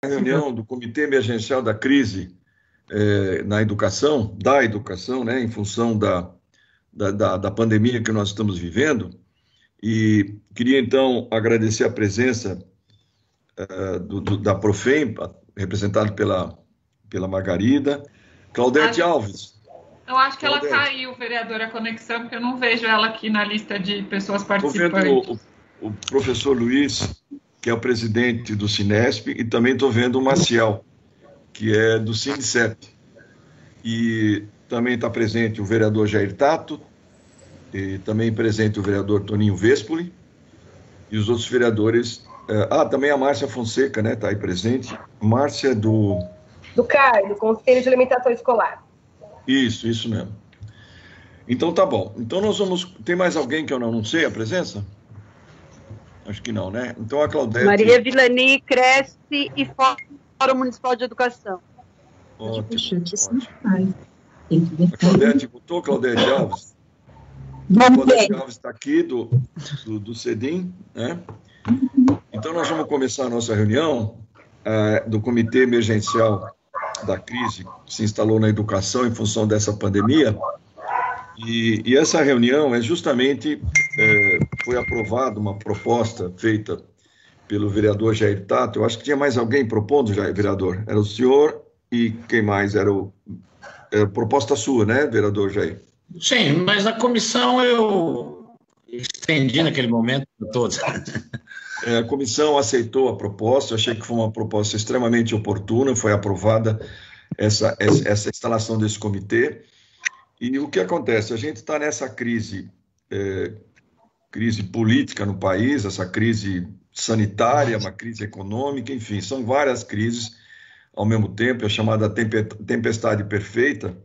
reunião do Comitê Emergencial da Crise na educação, né, em função da pandemia que nós estamos vivendo, e queria, então, agradecer a presença da Profem, representado pela Margarida, Claudete Acho, Alves. eu acho que ela Claudete, caiu, vereadora, a conexão, porque eu não vejo ela aqui na lista de pessoas estou vendo participantes. o professor Luiz, que é o presidente do Cinesp, e também estou vendo o Maciel, que é do Sindicep. E também está presente o vereador Jair Tato, e também presente o vereador Toninho Vespoli, e os outros vereadores. Também a Márcia Fonseca, né, está aí presente. Márcia do CAI, do Conselho de Alimentação Escolar. Isso mesmo. Então tá bom. Então nós vamos. Tem mais alguém que eu não sei a presença? Acho que não, né? Então a Claudete. Maria Vilani, Cresce e Fórum Municipal de Educação. Ótimo. A Claudete botou, Claudete Alves? A Claudete Alves está aqui do CEDIM, né? Então nós vamos começar a nossa reunião do Comitê Emergencial da Crise que se instalou na educação em função dessa pandemia. E essa reunião é justamente, foi aprovada uma proposta feita pelo vereador Jair Tato. Eu acho que tinha mais alguém propondo, Jair, vereador. Era o senhor e quem mais? Era proposta sua, né, vereador Jair? Sim, mas na comissão eu estendi naquele momento todo. A comissão aceitou a proposta, eu achei que foi uma proposta extremamente oportuna, foi aprovada essa instalação desse comitê. E o que acontece? A gente está nessa crise política no país, essa crise sanitária, uma crise econômica, enfim, são várias crises ao mesmo tempo, a chamada tempestade perfeita,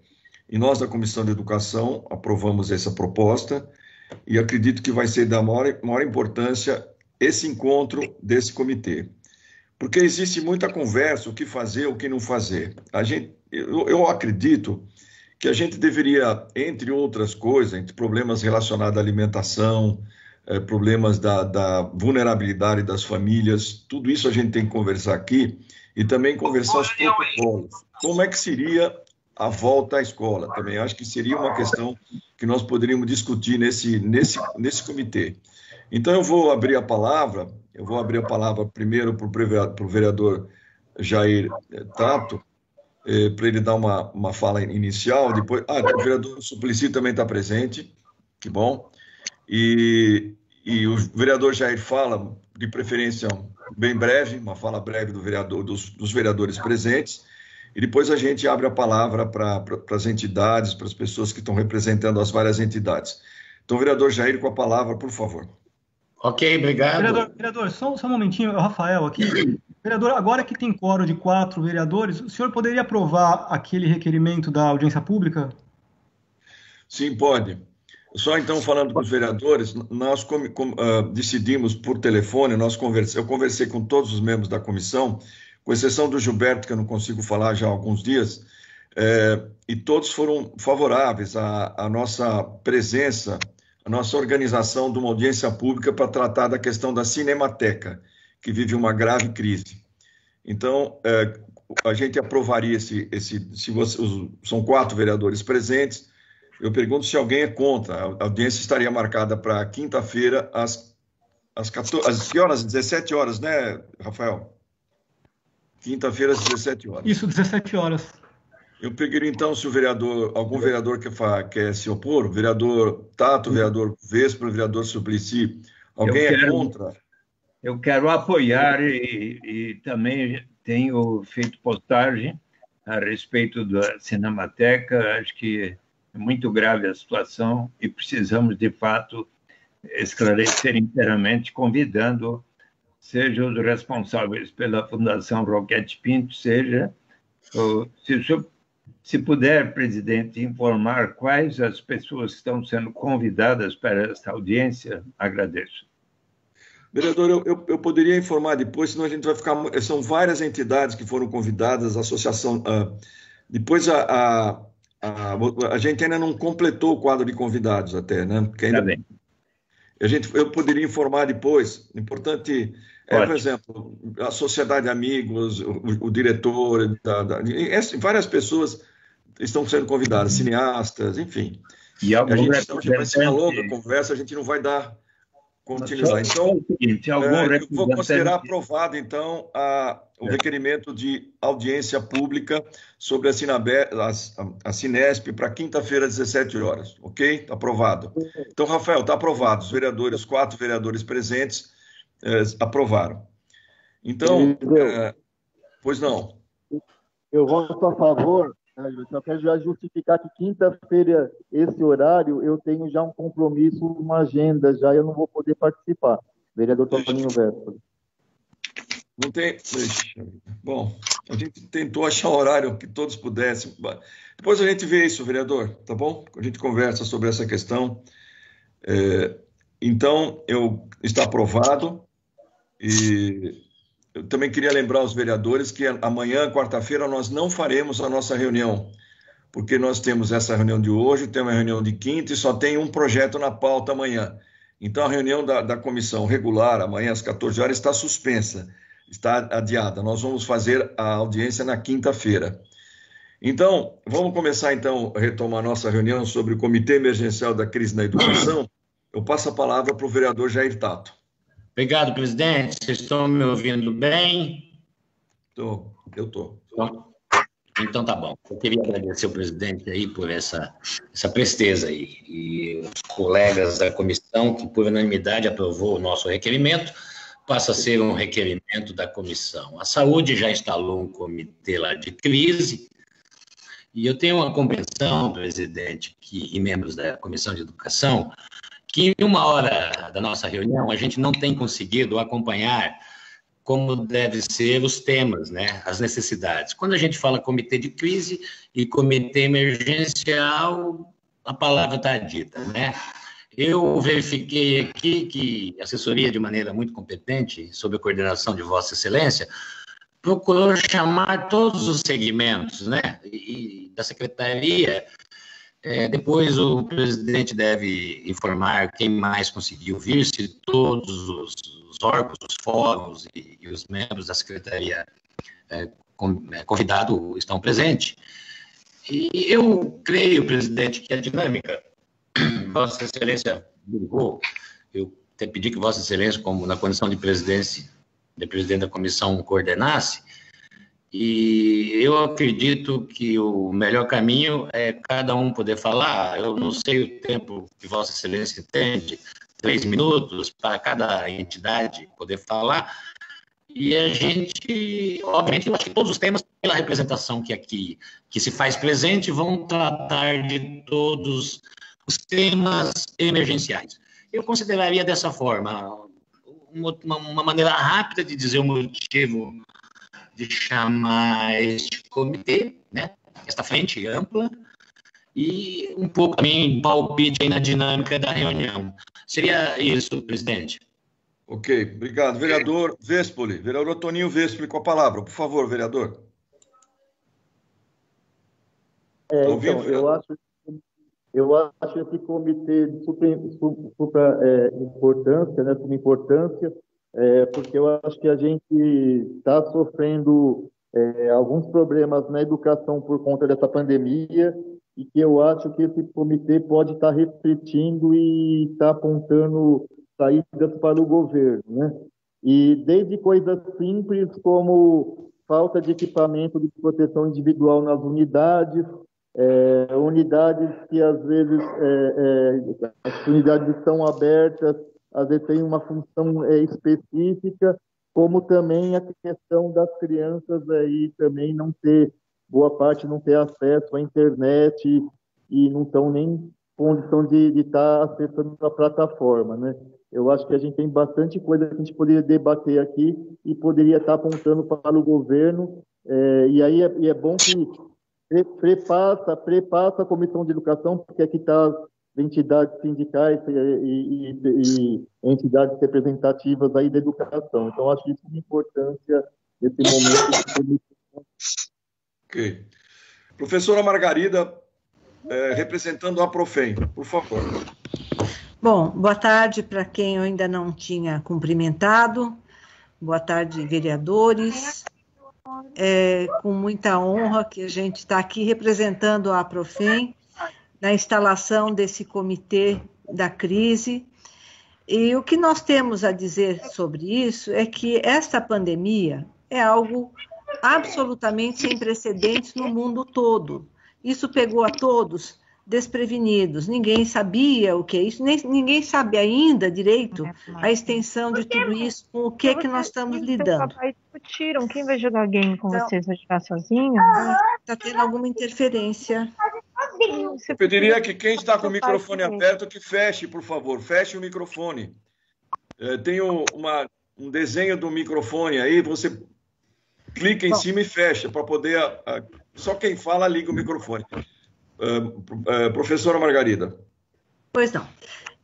e nós da Comissão de Educação aprovamos essa proposta e acredito que vai ser da maior importância esse encontro desse comitê, porque existe muita conversa, o que fazer, o que não fazer. Eu acredito que a gente deveria, entre outras coisas, entre problemas relacionados à alimentação, problemas da vulnerabilidade das famílias, tudo isso a gente tem que conversar aqui e também conversar os protocolos. Como é que seria a volta à escola? Também acho que seria uma questão que nós poderíamos discutir nesse comitê. Então, eu vou abrir a palavra primeiro para o vereador Jair Tato, para ele dar uma fala inicial, depois... o vereador Suplicy também está presente, que bom, e o vereador Jair fala, de preferência, bem breve, uma fala breve dos vereadores presentes, e depois a gente abre a palavra para as entidades, para as pessoas que estão representando as várias entidades. Então, vereador Jair, com a palavra, por favor. Ok, obrigado. Vereador, só um momentinho, é o Rafael aqui. Vereador, agora que tem quórum de 4 vereadores, o senhor poderia aprovar aquele requerimento da audiência pública? Sim, pode. Só então, falando com os vereadores, nós decidimos por telefone, eu conversei com todos os membros da comissão, com exceção do Gilberto, que eu não consigo falar já há alguns dias, e todos foram favoráveis à nossa presença, à nossa organização de uma audiência pública para tratar da questão da Cinemateca, que vive uma grave crise. Então, a gente aprovaria são 4 vereadores presentes. Eu pergunto se alguém é contra. A audiência estaria marcada para quinta-feira, às 17 horas, né, Rafael? Quinta-feira, às 17 horas. Isso, 17 horas. Eu pediria, então, se algum vereador quer se opor, o vereador Tato, o vereador Vespro, o vereador Suplicy, alguém é contra? Eu quero apoiar e também tenho feito postagem a respeito da Cinemateca. Acho que é muito grave a situação e precisamos, de fato, esclarecer inteiramente, convidando, seja os responsáveis pela Fundação Roquete Pinto, se puder, presidente, informar quais as pessoas que estão sendo convidadas para esta audiência, agradeço. Vereador, eu poderia informar depois, senão a gente vai ficar... São várias entidades que foram convidadas, a associação... depois a gente ainda não completou o quadro de convidados até, né? Tá bem. Eu poderia informar depois. Importante, Por exemplo, a sociedade de amigos, o diretor, várias pessoas estão sendo convidadas, cineastas, enfim. E a gente vai ser uma longa conversa, a gente não vai dar continuidade. Então, eu vou considerar aprovado, então, o requerimento de audiência pública sobre a Cinesp para quinta-feira, às 17 horas, ok? Está aprovado. Então, Rafael, está aprovado. Os 4 vereadores presentes aprovaram. Então, pois não. Eu voto a favor. Eu só quero já justificar que quinta-feira, esse horário, eu tenho já um compromisso, uma agenda, já eu não vou poder participar. Vereador Toninho Véspoli. Não tem... Bom, a gente tentou achar um horário que todos pudessem. Depois a gente vê isso, vereador, tá bom? A gente conversa sobre essa questão. Então, está aprovado e... Eu também queria lembrar aos vereadores que amanhã, quarta-feira, nós não faremos a nossa reunião, porque nós temos essa reunião de hoje, temos a reunião de quinta e só tem um projeto na pauta amanhã. Então, a reunião da comissão regular, amanhã às 14 horas, está suspensa, está adiada. Nós vamos fazer a audiência na quinta-feira. Então, vamos começar, então, a retomar a nossa reunião sobre o Comitê Emergencial da Crise na Educação. Eu passo a palavra para o vereador Jair Tato. Obrigado, presidente. Vocês estão me ouvindo bem? Eu estou. Então tá bom. Eu queria agradecer ao presidente aí por essa presteza aí e os colegas da comissão que por unanimidade aprovou o nosso requerimento, passa a ser um requerimento da comissão. A saúde já instalou um comitê lá de crise e eu tenho uma compreensão, presidente, e membros da comissão de educação, que em uma hora da nossa reunião a gente não tem conseguido acompanhar como devem ser os temas, né, as necessidades. Quando a gente fala comitê de crise e comitê emergencial, a palavra está dita, né? Eu verifiquei aqui que a assessoria, de maneira muito competente, sob a coordenação de Vossa Excelência, procurou chamar todos os segmentos, né, e da secretaria. Depois o presidente deve informar quem mais conseguiu vir, se todos os órgãos, os fóruns e os membros da secretaria convidados estão presentes. E eu creio, presidente, que a dinâmica, Vossa Excelência divulgou, eu até pedi que Vossa Excelência, como na condição de presidente da comissão, coordenasse. E eu acredito que o melhor caminho é cada um poder falar. Eu não sei o tempo que Vossa Excelência entende, 3 minutos para cada entidade poder falar. E a gente, obviamente, eu acho que todos os temas, pela representação que se faz presente, vão tratar de todos os temas emergenciais. Eu consideraria dessa forma, uma maneira rápida de dizer o motivo de chamar este comitê, né, esta frente ampla, e um pouco também palpite aí na dinâmica da reunião. Seria isso, presidente. Ok, obrigado. Vereador Véspoli, vereador Toninho Véspoli, com a palavra, por favor, vereador. Então, eu acho esse comitê de super importância, né, porque eu acho que a gente está sofrendo alguns problemas na educação por conta dessa pandemia e que eu acho que esse comitê pode estar refletindo e estar apontando saídas para o governo, né? E desde coisas simples como falta de equipamento de proteção individual nas unidades, unidades que às vezes as unidades estão abertas, às vezes tem uma função específica, como também a questão das crianças aí também não ter, boa parte não ter acesso à internet e não estão nem em condição de estar acessando a plataforma, né? Eu acho que a gente tem bastante coisa que a gente poderia debater aqui e poderia estar apontando para o governo, e aí é bom que prepassa a Comissão de Educação, porque aqui está entidades sindicais e entidades representativas aí da educação. Então, acho isso de importância nesse momento. Ok. Professora Margarida, representando a Profem, por favor. Bom, boa tarde para quem eu ainda não tinha cumprimentado. Boa tarde, vereadores. É com muita honra que a gente está aqui representando a Aprofem na instalação desse comitê da crise. E o que nós temos a dizer sobre isso é que esta pandemia é algo absolutamente sem precedentes no mundo todo. Isso pegou a todos desprevenidos, ninguém sabia o que é isso, ninguém sabe ainda direito a extensão de tudo isso, com o que nós estamos lidando. Papai discutiram, quem vai jogar game com vocês? Vai jogar sozinho? Está tendo alguma interferência. Eu pediria que quem está com o microfone aberto, que feche, por favor, feche o microfone. Tem um desenho do microfone aí, você clica em cima e fecha, para poder... Só quem fala liga o microfone. Professora Margarida. Pois não.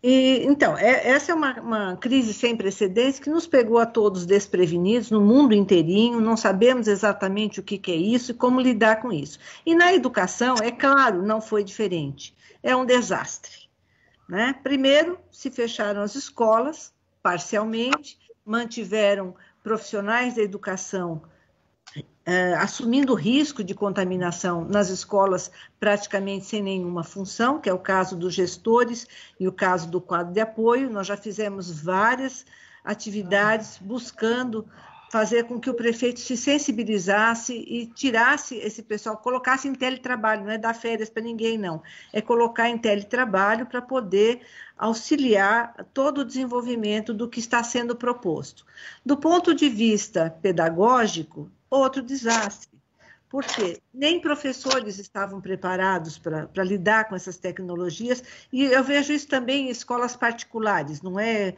Então, essa é uma crise sem precedentes que nos pegou a todos desprevenidos no mundo inteirinho, não sabemos exatamente o que é isso e como lidar com isso. E na educação, é claro, não foi diferente. É um desastre, né? Primeiro, se fecharam as escolas, parcialmente, mantiveram profissionais da educação assumindo o risco de contaminação nas escolas praticamente sem nenhuma função, que é o caso dos gestores e o caso do quadro de apoio. Nós já fizemos várias atividades buscando fazer com que o prefeito se sensibilizasse e tirasse esse pessoal, colocasse em teletrabalho, não é dar férias para ninguém, não. É colocar em teletrabalho para poder auxiliar todo o desenvolvimento do que está sendo proposto. Do ponto de vista pedagógico, outro desastre, porque nem professores estavam preparados para lidar com essas tecnologias, e eu vejo isso também em escolas particulares, não é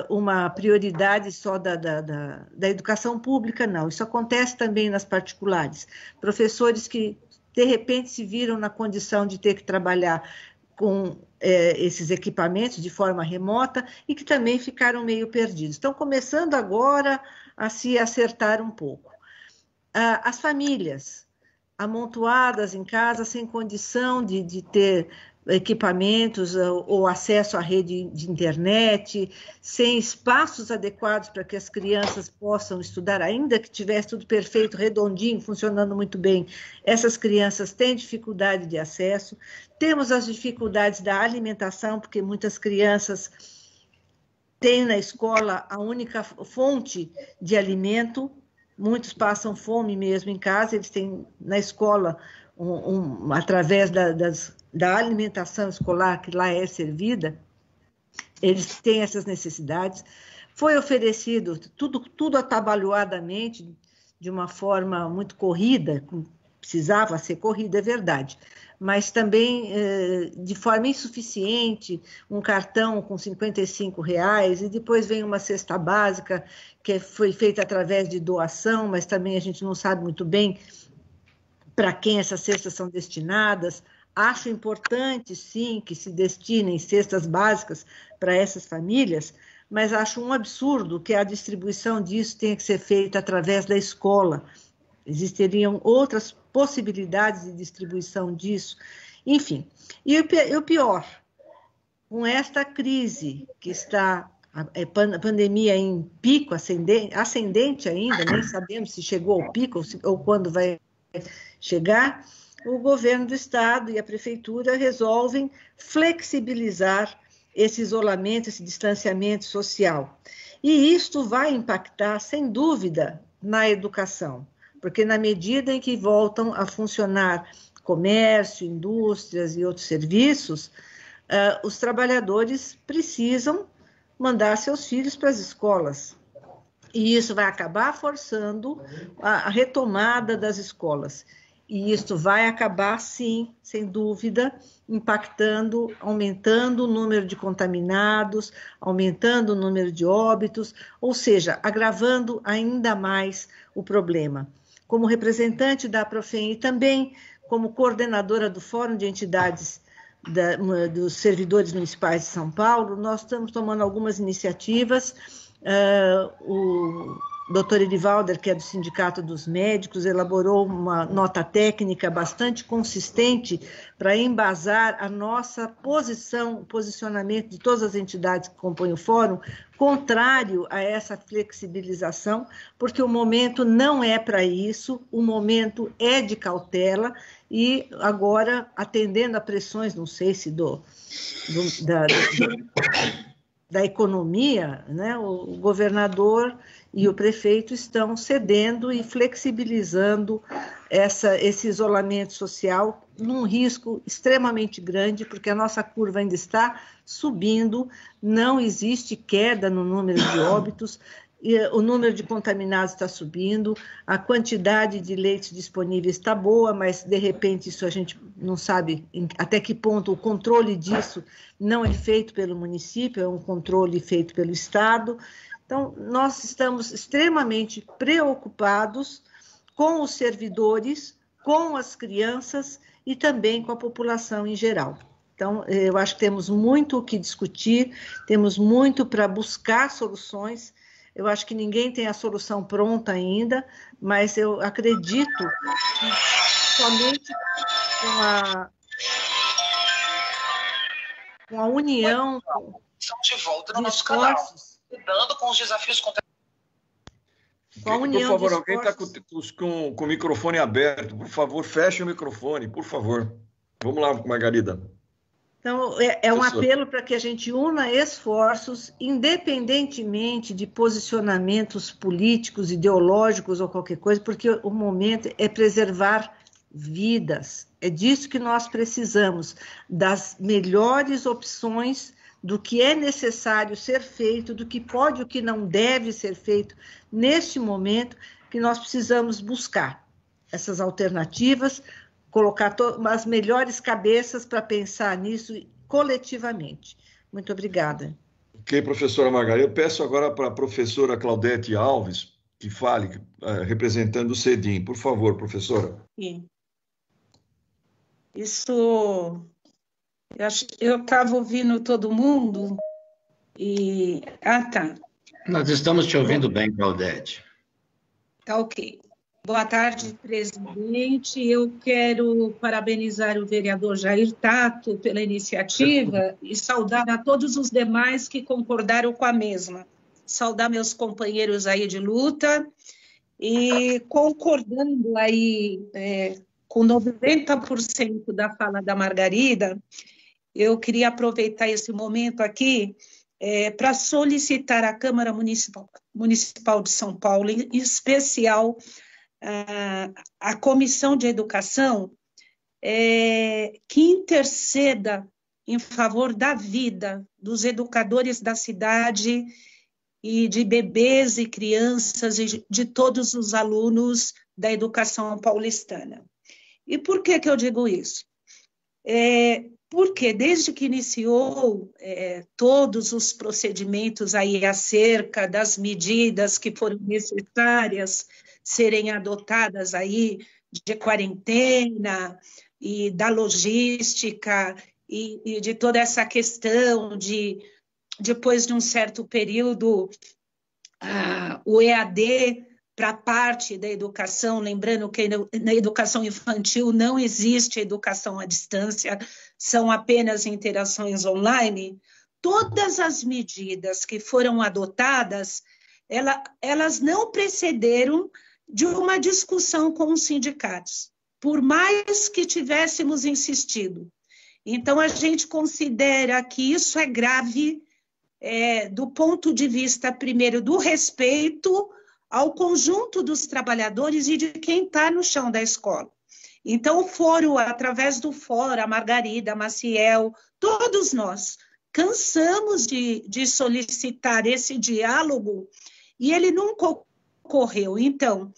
uma prioridade só da educação pública, não, isso acontece também nas particulares. Professores que, de repente, se viram na condição de ter que trabalhar com esses equipamentos de forma remota e que também ficaram meio perdidos. Estão começando agora a se acertar um pouco. As famílias amontoadas em casa, sem condição de ter equipamentos ou acesso à rede de internet, sem espaços adequados para que as crianças possam estudar, ainda que tivesse tudo perfeito, redondinho, funcionando muito bem, essas crianças têm dificuldade de acesso. Temos as dificuldades da alimentação, porque muitas crianças têm na escola a única fonte de alimento. Muitos passam fome mesmo em casa, eles têm na escola, através da alimentação escolar que lá é servida, eles têm essas necessidades. Foi oferecido tudo atabalhoadamente, de uma forma muito corrida, precisava ser corrida, é verdade, mas também de forma insuficiente, um cartão com R$55, e depois vem uma cesta básica, que foi feita através de doação, mas também a gente não sabe muito bem para quem essas cestas são destinadas. Acho importante, sim, que se destinem cestas básicas para essas famílias, mas acho um absurdo que a distribuição disso tenha que ser feita através da escola. Existiriam outras possibilidades de distribuição disso, enfim. E o pior, com esta crise que está, a pandemia em pico ascendente ainda, nem sabemos se chegou ao pico ou quando vai chegar, o governo do estado e a prefeitura resolvem flexibilizar esse isolamento, esse distanciamento social. E isto vai impactar, sem dúvida, na educação, porque na medida em que voltam a funcionar comércio, indústrias e outros serviços, os trabalhadores precisam mandar seus filhos para as escolas. E isso vai acabar forçando a retomada das escolas. E isso vai acabar, sim, sem dúvida, impactando, aumentando o número de contaminados, aumentando o número de óbitos, ou seja, agravando ainda mais o problema. Como representante da Aprofem e também como coordenadora do Fórum de Entidades dos Servidores Municipais de São Paulo, nós estamos tomando algumas iniciativas. doutor Edivalder, que é do Sindicato dos Médicos, elaborou uma nota técnica bastante consistente para embasar a nossa posição, o posicionamento de todas as entidades que compõem o fórum, contrário a essa flexibilização, porque o momento não é para isso, o momento é de cautela, e agora, atendendo a pressões, não sei se da economia, né, o governador e o prefeito estão cedendo e flexibilizando esse isolamento social num risco extremamente grande, porque a nossa curva ainda está subindo, não existe queda no número de óbitos, e o número de contaminados está subindo, a quantidade de leitos disponíveis está boa, mas, de repente, isso a gente não sabe até que ponto o controle disso não é feito pelo município, é um controle feito pelo Estado. Então, nós estamos extremamente preocupados com os servidores, com as crianças e também com a população em geral. Então, eu acho que temos muito o que discutir, temos muito para buscar soluções. Eu acho que ninguém tem a solução pronta ainda, mas eu acredito que somente com a união de volta no nosso canal, lidando com os desafios com a união. Por favor, alguém está com o microfone aberto, por favor, feche o microfone, por favor. Vamos lá, Margarida. Então, é um apelo para que a gente una esforços, independentemente de posicionamentos políticos, ideológicos ou qualquer coisa, porque o momento é preservar vidas. É disso que nós precisamos, das melhores opções do que é necessário ser feito, do que pode e o que não deve ser feito neste momento, que nós precisamos buscar essas alternativas, colocar as melhores cabeças para pensar nisso coletivamente. Muito obrigada. Ok, professora Margarida. Eu peço agora para a professora Claudete Alves que fale, representando o CEDIM. Por favor, professora. Sim. Isso... Eu estava ouvindo todo mundo e... Ah, tá. Nós estamos te ouvindo bem, Claudete. Tá ok. Boa tarde, presidente. Eu quero parabenizar o vereador Jair Tato pela iniciativa e saudar a todos os demais que concordaram com a mesma. Saudar meus companheiros aí de luta e concordando aí com 90% da fala da Margarida, eu queria aproveitar esse momento aqui para solicitar à Câmara Municipal de São Paulo, em especial a Comissão de Educação, que interceda em favor da vida dos educadores da cidade e de bebês e crianças e de todos os alunos da educação paulistana. E por que eu digo isso? Porque desde que iniciou todos os procedimentos aí acerca das medidas que foram necessárias serem adotadas aí de quarentena e da logística e de toda essa questão de, depois de um certo período, o EAD para parte da educação, lembrando que na educação infantil não existe educação à distância, são apenas interações online, todas as medidas que foram adotadas, elas não precederam de uma discussão com os sindicatos, por mais que tivéssemos insistido. Então, a gente considera que isso é grave do ponto de vista, primeiro, do respeito ao conjunto dos trabalhadores e de quem está no chão da escola. Então, o fórum, através do fórum, a Margarida, a Maciel, todos nós cansamos de solicitar esse diálogo e ele nunca ocorreu. Então,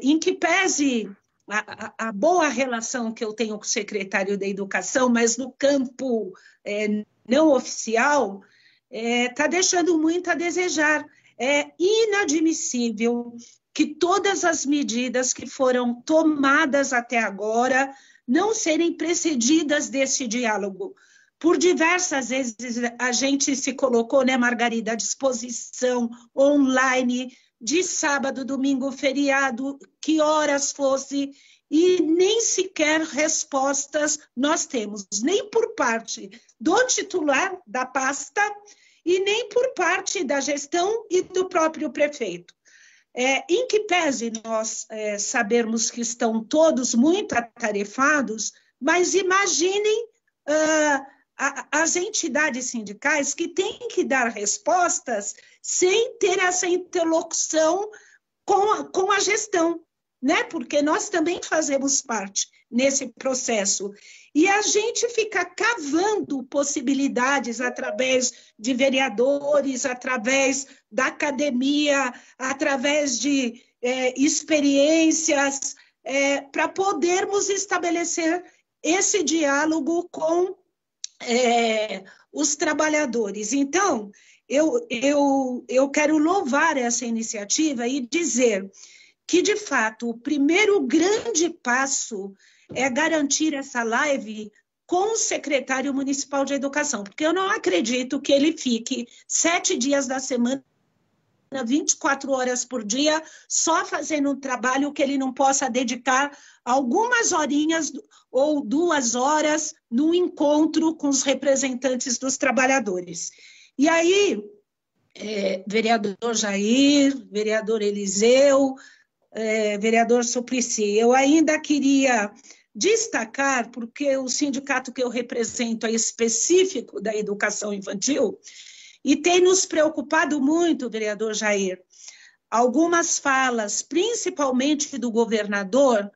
em que pese a boa relação que eu tenho com o secretário da Educação, mas no campo não oficial, está deixando muito a desejar. É inadmissível que todas as medidas que foram tomadas até agora não serem precedidas desse diálogo. Por diversas vezes a gente se colocou, né, Margarida, à disposição online de sábado, domingo, feriado, que horas fosse, e nem sequer respostas nós temos, nem por parte do titular da pasta e nem por parte da gestão e do próprio prefeito. Em que pese nós sabermos que estão todos muito atarefados, mas imaginem as entidades sindicais que têm que dar respostas sem ter essa interlocução com a gestão, né? Porque nós também fazemos parte nesse processo. E a gente fica cavando possibilidades através de vereadores, através da academia, através de experiências, para podermos estabelecer esse diálogo com os trabalhadores. Então, eu quero louvar essa iniciativa e dizer que, de fato, o primeiro grande passo é garantir essa live com o secretário municipal de educação, porque eu não acredito que ele fique 7 dias da semana, 24 horas por dia, só fazendo um trabalho que ele não possa dedicar algumas horinhas ou 2 horas no encontro com os representantes dos trabalhadores. E aí, vereador Jair, vereador Eliseu, vereador Suplicy, eu ainda queria destacar, porque o sindicato que eu represento é específico da educação infantil, e tem nos preocupado muito, vereador Jair, algumas falas, principalmente do governador,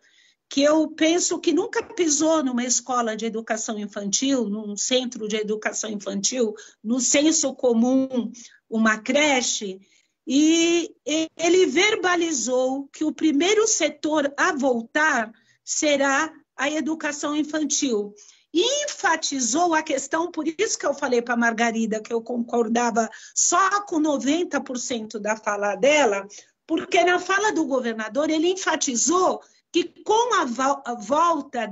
que eu penso que nunca pisou numa escola de educação infantil, num centro de educação infantil, no senso comum, uma creche, e ele verbalizou que o primeiro setor a voltar será a educação infantil. E enfatizou a questão, por isso que eu falei para a Margarida que eu concordava só com 90% da fala dela, porque na fala do governador ele enfatizou que com a volta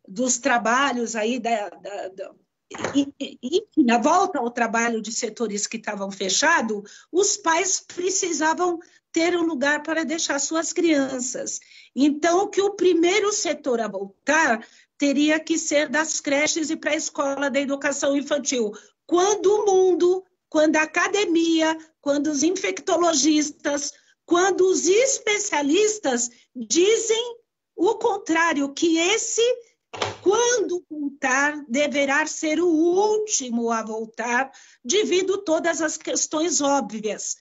dos trabalhos aí, na volta ao trabalho de setores que estavam fechados, os pais precisavam ter um lugar para deixar suas crianças. Então, que o primeiro setor a voltar teria que ser das creches e para a escola da educação infantil. Quando o mundo, quando a academia, quando os infectologistas, quando os especialistas dizem o contrário, que esse, quando voltar, deverá ser o último a voltar, devido a todas as questões óbvias.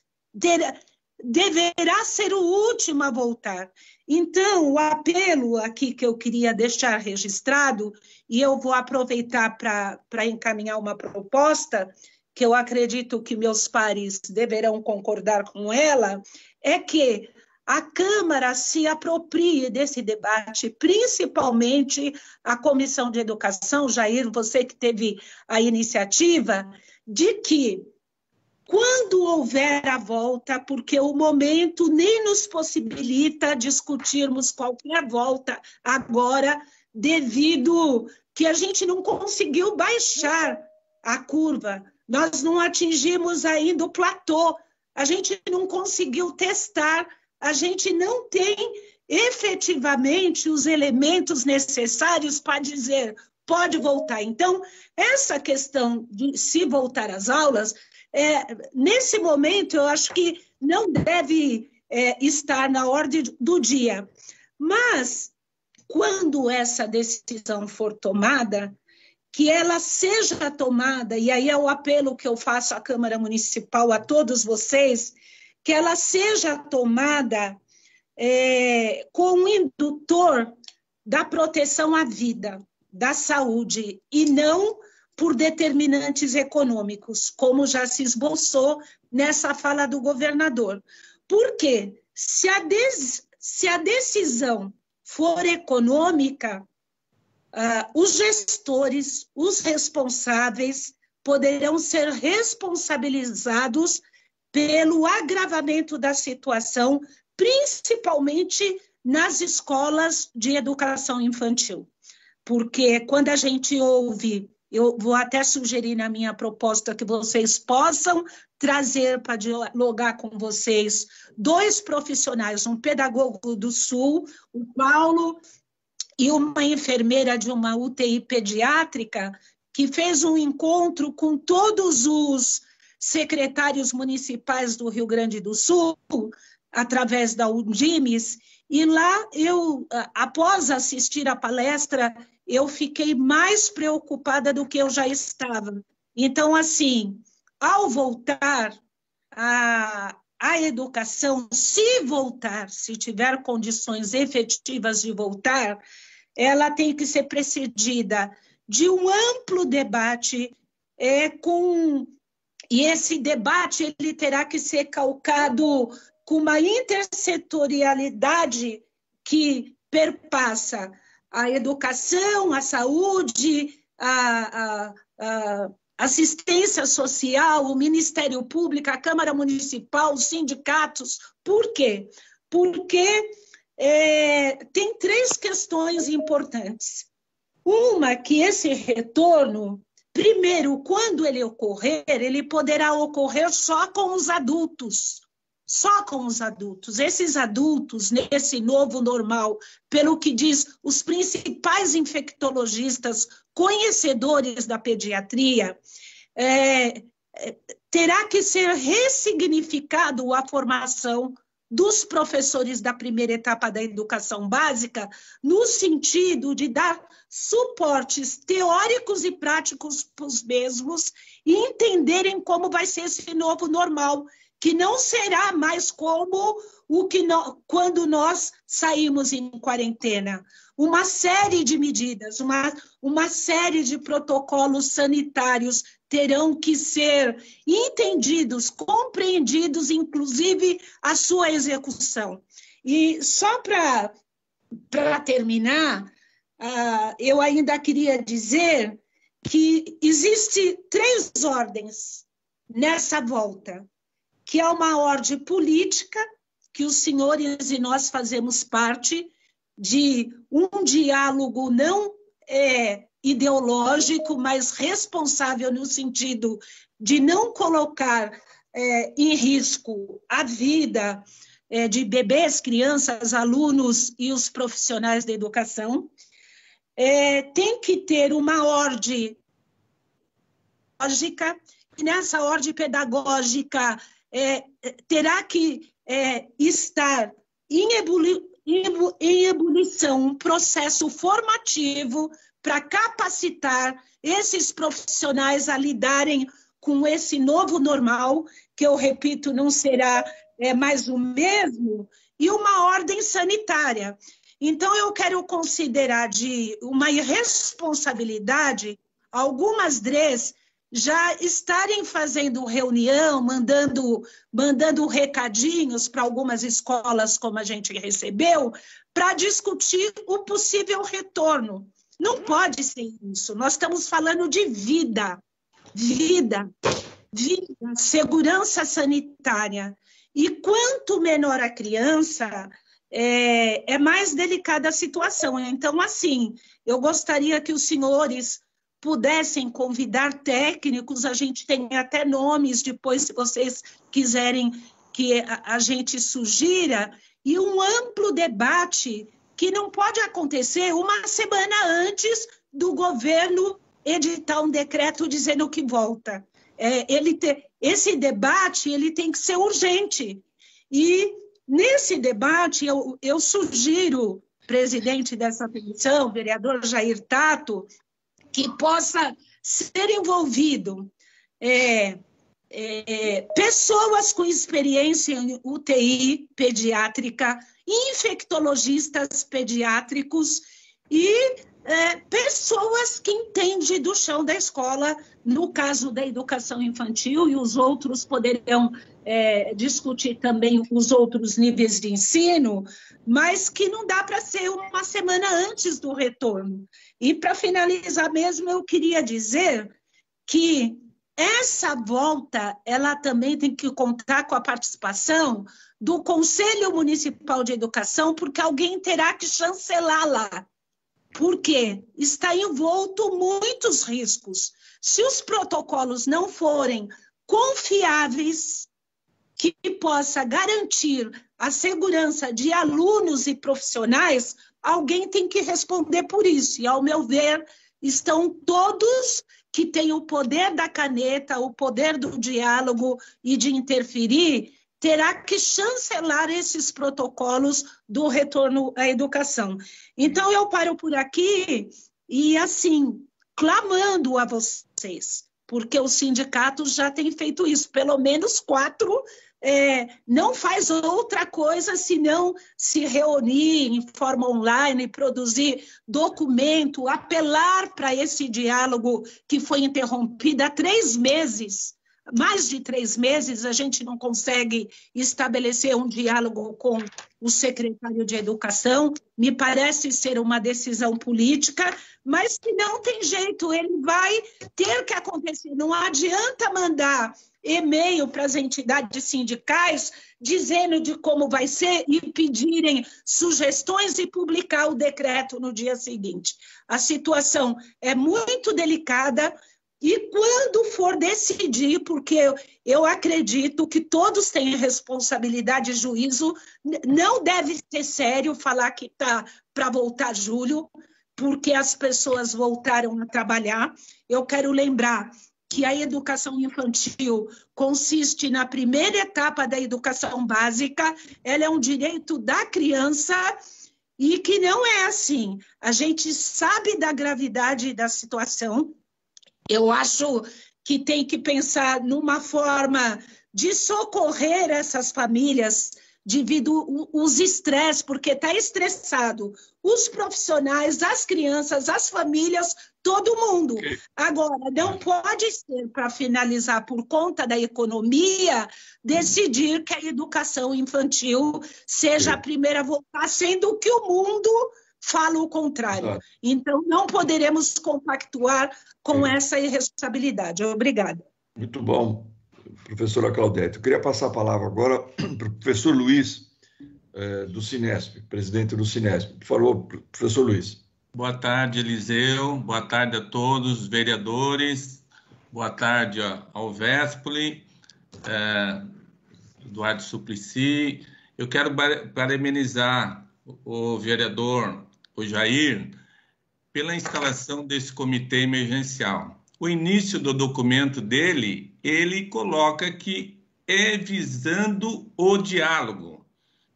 Deverá ser o último a voltar. Então, o apelo aqui que eu queria deixar registrado, e eu vou aproveitar para encaminhar uma proposta, que eu acredito que meus pares deverão concordar com ela, é que a Câmara se aproprie desse debate, principalmente a Comissão de Educação, Jair, você que teve a iniciativa, de que quando houver a volta, porque o momento nem nos possibilita discutirmos qualquer volta agora, devido que a gente não conseguiu baixar a curva, nós não atingimos ainda o platô, a gente não conseguiu testar, a gente não tem efetivamente os elementos necessários para dizer pode voltar. Então, essa questão de se voltar às aulas, nesse momento, eu acho que não deve estar na ordem do dia. Mas, quando essa decisão for tomada, que ela seja tomada, e aí é o apelo que eu faço à Câmara Municipal, a todos vocês, que ela seja tomada com o indutor da proteção à vida, da saúde, e não por determinantes econômicos, como já se esboçou nessa fala do governador. Porque se a decisão for econômica, os gestores, os responsáveis, poderão ser responsabilizados pelo agravamento da situação, principalmente nas escolas de educação infantil. Porque quando a gente ouve Eu vou até sugerir na minha proposta que vocês possam trazer para dialogar com vocês 2 profissionais, um pedagogo do Sul, o Paulo, e uma enfermeira de uma UTI pediátrica, que fez um encontro com todos os secretários municipais do Rio Grande do Sul, através da Undimes, e lá eu, após assistir a palestra, eu fiquei mais preocupada do que eu já estava. Então, assim, ao voltar, a educação, se voltar, se tiver condições efetivas de voltar, ela tem que ser precedida de um amplo debate e esse debate ele terá que ser calcado com uma intersetorialidade que perpassa a educação, a saúde, a assistência social, o Ministério Público, a Câmara Municipal, os sindicatos. Por quê? Porque tem 3 questões importantes. Uma, que esse retorno, primeiro, quando ele ocorrer, ele poderá ocorrer só com os adultos. Só com os adultos. Esses adultos, nesse novo normal, pelo que diz os principais infectologistas, conhecedores da pediatria, terá que ser ressignificado a formação dos professores da primeira etapa da educação básica, no sentido de dar suportes teóricos e práticos para os mesmos e entenderem como vai ser esse novo normal, que não será mais como quando nós saímos em quarentena. Uma série de medidas, uma série de protocolos sanitários terão que ser entendidos, compreendidos, inclusive a sua execução. E só para terminar, eu ainda queria dizer que existe 3 ordens nessa volta, que é uma ordem política, que os senhores e nós fazemos parte de um diálogo não ideológico, mas responsável no sentido de não colocar em risco a vida de bebês, crianças, alunos e os profissionais da educação. Tem que ter uma ordem pedagógica, e nessa ordem pedagógica terá que estar em ebulição um processo formativo para capacitar esses profissionais a lidarem com esse novo normal, que eu repito, não será mais o mesmo, e uma ordem sanitária. Então, eu quero considerar de uma irresponsabilidade algumas DREs já estarem fazendo reunião, mandando recadinhos para algumas escolas, como a gente recebeu, para discutir o possível retorno. Não pode ser isso. Nós estamos falando de vida, segurança sanitária. E quanto menor a criança, é mais delicada a situação. Então, assim, eu gostaria que os senhores pudessem convidar técnicos, a gente tem até nomes depois, se vocês quiserem que a gente sugira, e um amplo debate que não pode acontecer uma semana antes do governo editar um decreto dizendo que volta. Esse debate ele tem que ser urgente. E nesse debate eu sugiro, presidente dessa comissão, vereador Jair Tato, que possa ser envolvido pessoas com experiência em UTI pediátrica, infectologistas pediátricos e pessoas que entendem do chão da escola, no caso da educação infantil, e os outros poderão discutir também os outros níveis de ensino, mas que não dá para ser uma semana antes do retorno. E, para finalizar mesmo, eu queria dizer que essa volta, ela também tem que contar com a participação do Conselho Municipal de Educação, porque alguém terá que chancelá-la. porque está envolto muitos riscos. Se os protocolos não forem confiáveis, que possa garantir a segurança de alunos e profissionais, alguém tem que responder por isso. E, ao meu ver, estão todos que têm o poder da caneta, o poder do diálogo e de interferir, terá que chancelar esses protocolos do retorno à educação. Então, eu paro por aqui e, assim, clamando a vocês, porque os sindicatos já têm feito isso, pelo menos 4 não faz outra coisa senão se reunir em forma online, produzir documento, apelar para esse diálogo que foi interrompido há 3 meses. Mais de 3 meses a gente não consegue estabelecer um diálogo com o secretário de Educação. Me parece ser uma decisão política, mas que não tem jeito, ele vai ter que acontecer. Não adianta mandar e-mail para as entidades sindicais dizendo de como vai ser e pedirem sugestões e publicar o decreto no dia seguinte. A situação é muito delicada e quando for decidir, porque eu acredito que todos têm responsabilidade e juízo, não deve ser sério falar que está para voltar julho, porque as pessoas voltaram a trabalhar. Eu quero lembrar que a educação infantil consiste na primeira etapa da educação básica, ela é um direito da criança e que não é assim. A gente sabe da gravidade da situação. Eu acho que tem que pensar numa forma de socorrer essas famílias devido os estresses, porque está estressado os profissionais, as crianças, as famílias, todo mundo. Agora, não pode ser, para finalizar, por conta da economia, decidir que a educação infantil seja a primeira a voltar, sendo que o mundo fala o contrário. Então, não poderemos compactuar com essa irresponsabilidade. Obrigada. Muito bom, professora Claudete. Eu queria passar a palavra agora para o professor Luiz, do Cinesp, presidente do Cinesp. Por favor, professor Luiz. Boa tarde, Eliseu. Boa tarde a todos os vereadores. Boa tarde ao Véspoli, Eduardo Suplicy. Eu quero parabenizar o vereador, o Jair, pela instalação desse comitê emergencial. O início do documento dele, ele coloca que é visando o diálogo.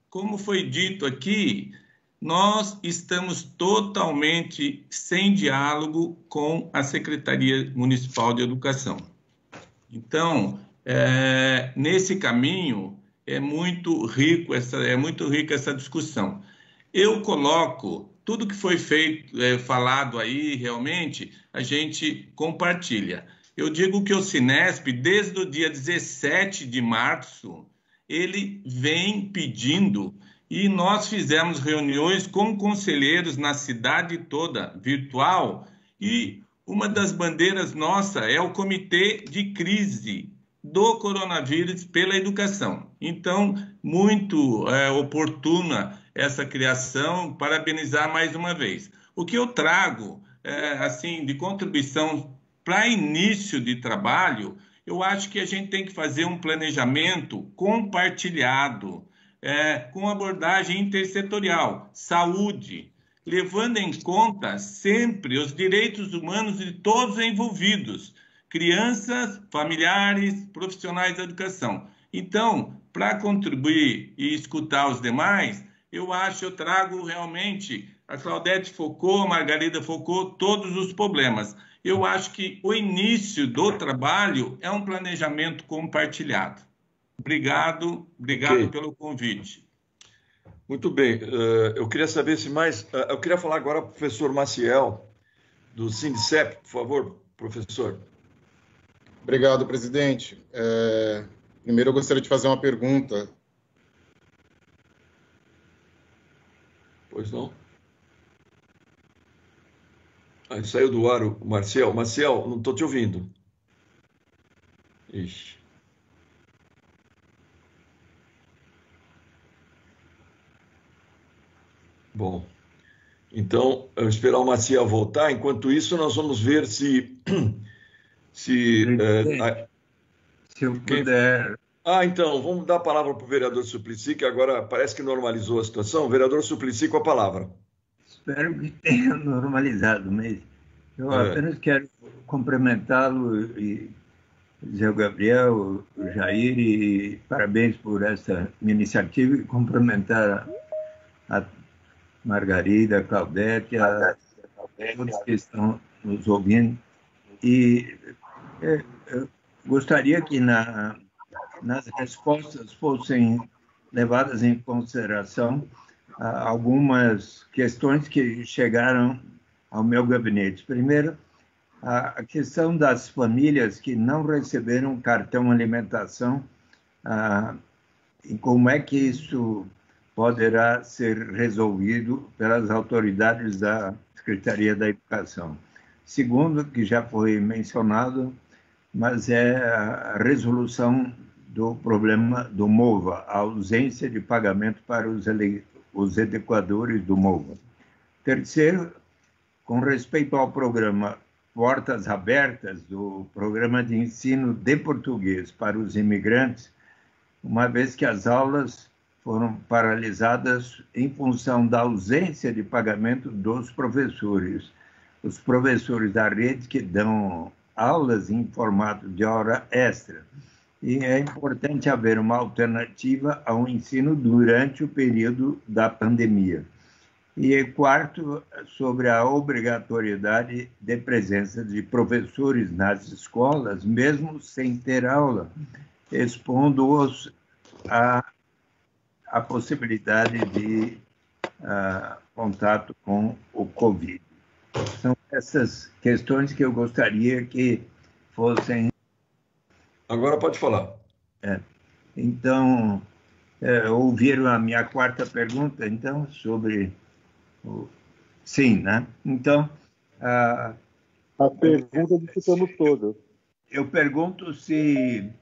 Como foi dito aqui, nós estamos totalmente sem diálogo com a Secretaria Municipal de Educação. Então, nesse caminho, é muito rica essa discussão. Eu coloco tudo que foi feito, falado aí, realmente, a gente compartilha. Eu digo que o Cinesp, desde o dia 17 de março, ele vem pedindo, e nós fizemos reuniões com conselheiros na cidade toda, virtual, e uma das bandeiras nossa é o Comitê de Crise do Coronavírus pela Educação. Então, muito oportuna essa criação, parabenizar mais uma vez. O que eu trago, assim, de contribuição para início de trabalho, eu acho que a gente tem que fazer um planejamento compartilhado, com abordagem intersetorial, saúde, levando em conta sempre os direitos humanos de todos os envolvidos, crianças, familiares, profissionais da educação. Então, para contribuir e escutar os demais, eu trago realmente, a Claudete focou, a Margarida focou, todos os problemas. Eu acho que o início do trabalho é um planejamento compartilhado. Obrigado pelo convite. Muito bem. Eu queria saber se mais... eu queria falar agora com o professor Maciel, do Sindicep, por favor, professor. Obrigado, presidente. Primeiro, eu gostaria de fazer uma pergunta. Pois não? Saiu do ar o Marcel. Marcel, não estou te ouvindo. Ixi. Bom, Então, eu esperar o Maciel voltar. Enquanto isso, nós vamos ver se eu puder... Então, vamos dar a palavra para o vereador Suplicy, que agora parece que normalizou a situação. Vereador Suplicy, com a palavra. Espero que tenha normalizado, mas eu apenas quero cumprimentá-lo e dizer ao Gabriel, o Jair, e parabéns por essa iniciativa, e cumprimentar a Margarida, a Claudete, a todos que estão nos ouvindo. E eu gostaria que nas respostas fossem levadas em consideração algumas questões que chegaram ao meu gabinete. Primeiro, a questão das famílias que não receberam cartão alimentação, e como é que isso poderá ser resolvido pelas autoridades da Secretaria da Educação. Segundo, que já foi mencionado, mas é a resolução do problema do MOVA, a ausência de pagamento para os educadores do MOVA. Terceiro, com respeito ao programa Portas Abertas, do programa de ensino de português para os imigrantes, uma vez que as aulas foram paralisadas em função da ausência de pagamento dos professores. Os professores da rede que dão aulas em formato de hora extra. E é importante haver uma alternativa ao ensino durante o período da pandemia. E quarto, sobre a obrigatoriedade de presença de professores nas escolas, mesmo sem ter aula, expondo-os a possibilidade de contato com o Covid. São essas questões que eu gostaria que fossem... Agora pode falar. Então, ouviram a minha quarta pergunta, então, sobre... Sim, né? Então... A pergunta discutamos todas. Eu pergunto se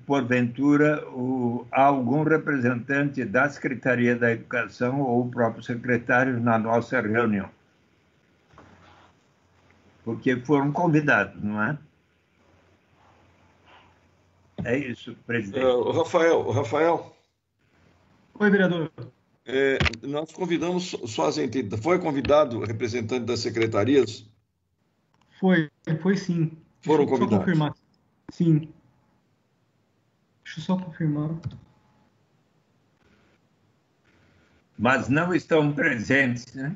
porventura há algum representante da Secretaria da Educação ou o próprio secretário na nossa reunião. Porque foram convidados, não é? É isso, presidente. Rafael. Oi, vereador. Nós convidamos só as entidades. Foi convidado representante das secretarias? Foi sim. Foram Deixa eu convidados? só confirmar. Sim. Deixa eu só confirmar. Mas não estão presentes, né?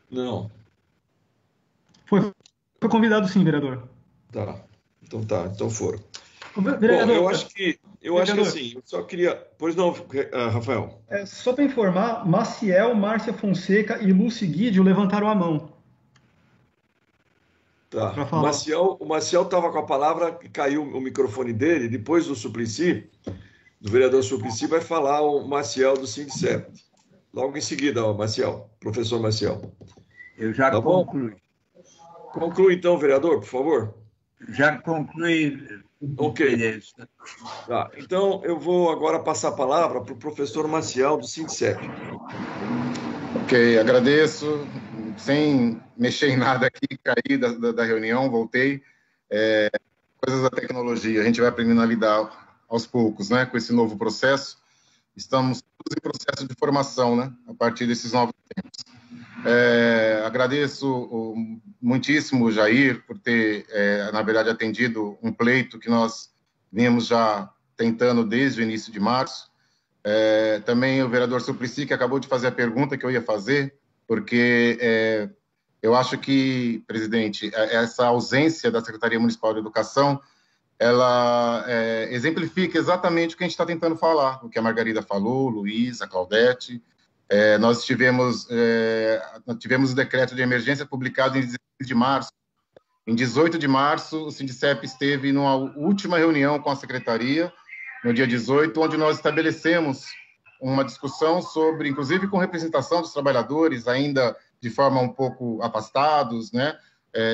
Não. Foi convidado sim, vereador. Tá. Então foram. Vereador, bom, eu acho que assim, eu só queria... Pois não, Rafael. Só para informar, Maciel, Márcia Fonseca e Lúcio Guidio levantaram a mão. Tá. O Maciel estava com a palavra, caiu o microfone dele, depois do Suplicy, do vereador Suplicy, vai falar o Maciel do Sindicep. Logo em seguida, professor Maciel. Eu já concluí. Conclui então, vereador, por favor. Já concluí. Ok. Tá. Então, eu vou agora passar a palavra para o professor Maciel do Sindicep. Ok, agradeço. Sem mexer em nada aqui, caí da reunião, voltei. Coisas da tecnologia, a gente vai aprendendo a lidar aos poucos, né, com esse novo processo. Estamos todos em processo de formação, né, a partir desses novos tempos. Agradeço muitíssimo o Jair por ter, na verdade, atendido um pleito que nós vínhamos já tentando desde o início de março. Também o vereador Suplicy, que acabou de fazer a pergunta que eu ia fazer, porque eu acho que, presidente, essa ausência da Secretaria Municipal de Educação, ela exemplifica exatamente o que a gente está tentando falar, o que a Margarida falou, o Luiz, a Claudete. Nós tivemos o decreto de emergência publicado em 16 de março. Em 18 de março, o Sindicep esteve numa última reunião com a Secretaria, no dia 18, onde nós estabelecemos uma discussão sobre, inclusive com representação dos trabalhadores, ainda de forma um pouco afastados, né?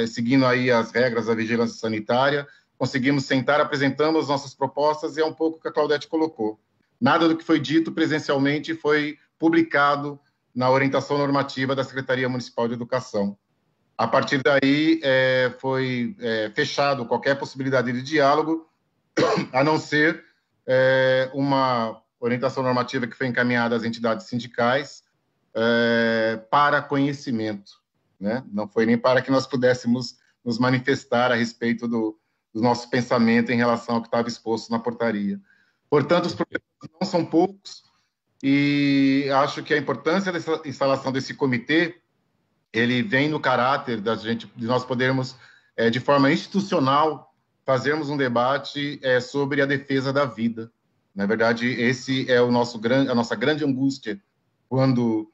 Seguindo aí as regras da vigilância sanitária, conseguimos sentar, apresentamos as nossas propostas, e é um pouco o que a Claudete colocou. Nada do que foi dito presencialmente foi publicado na orientação normativa da Secretaria Municipal de Educação. A partir daí, foi fechado qualquer possibilidade de diálogo, a não ser uma orientação normativa que foi encaminhada às entidades sindicais para conhecimento, né? Não foi nem para que nós pudéssemos nos manifestar a respeito do nosso pensamento em relação ao que estava exposto na portaria. Portanto, os problemas não são poucos, e acho que a importância dessa instalação desse comitê, ele vem no caráter de nós podermos, de forma institucional, fazermos um debate sobre a defesa da vida. Na verdade, esse é a nossa grande angústia, quando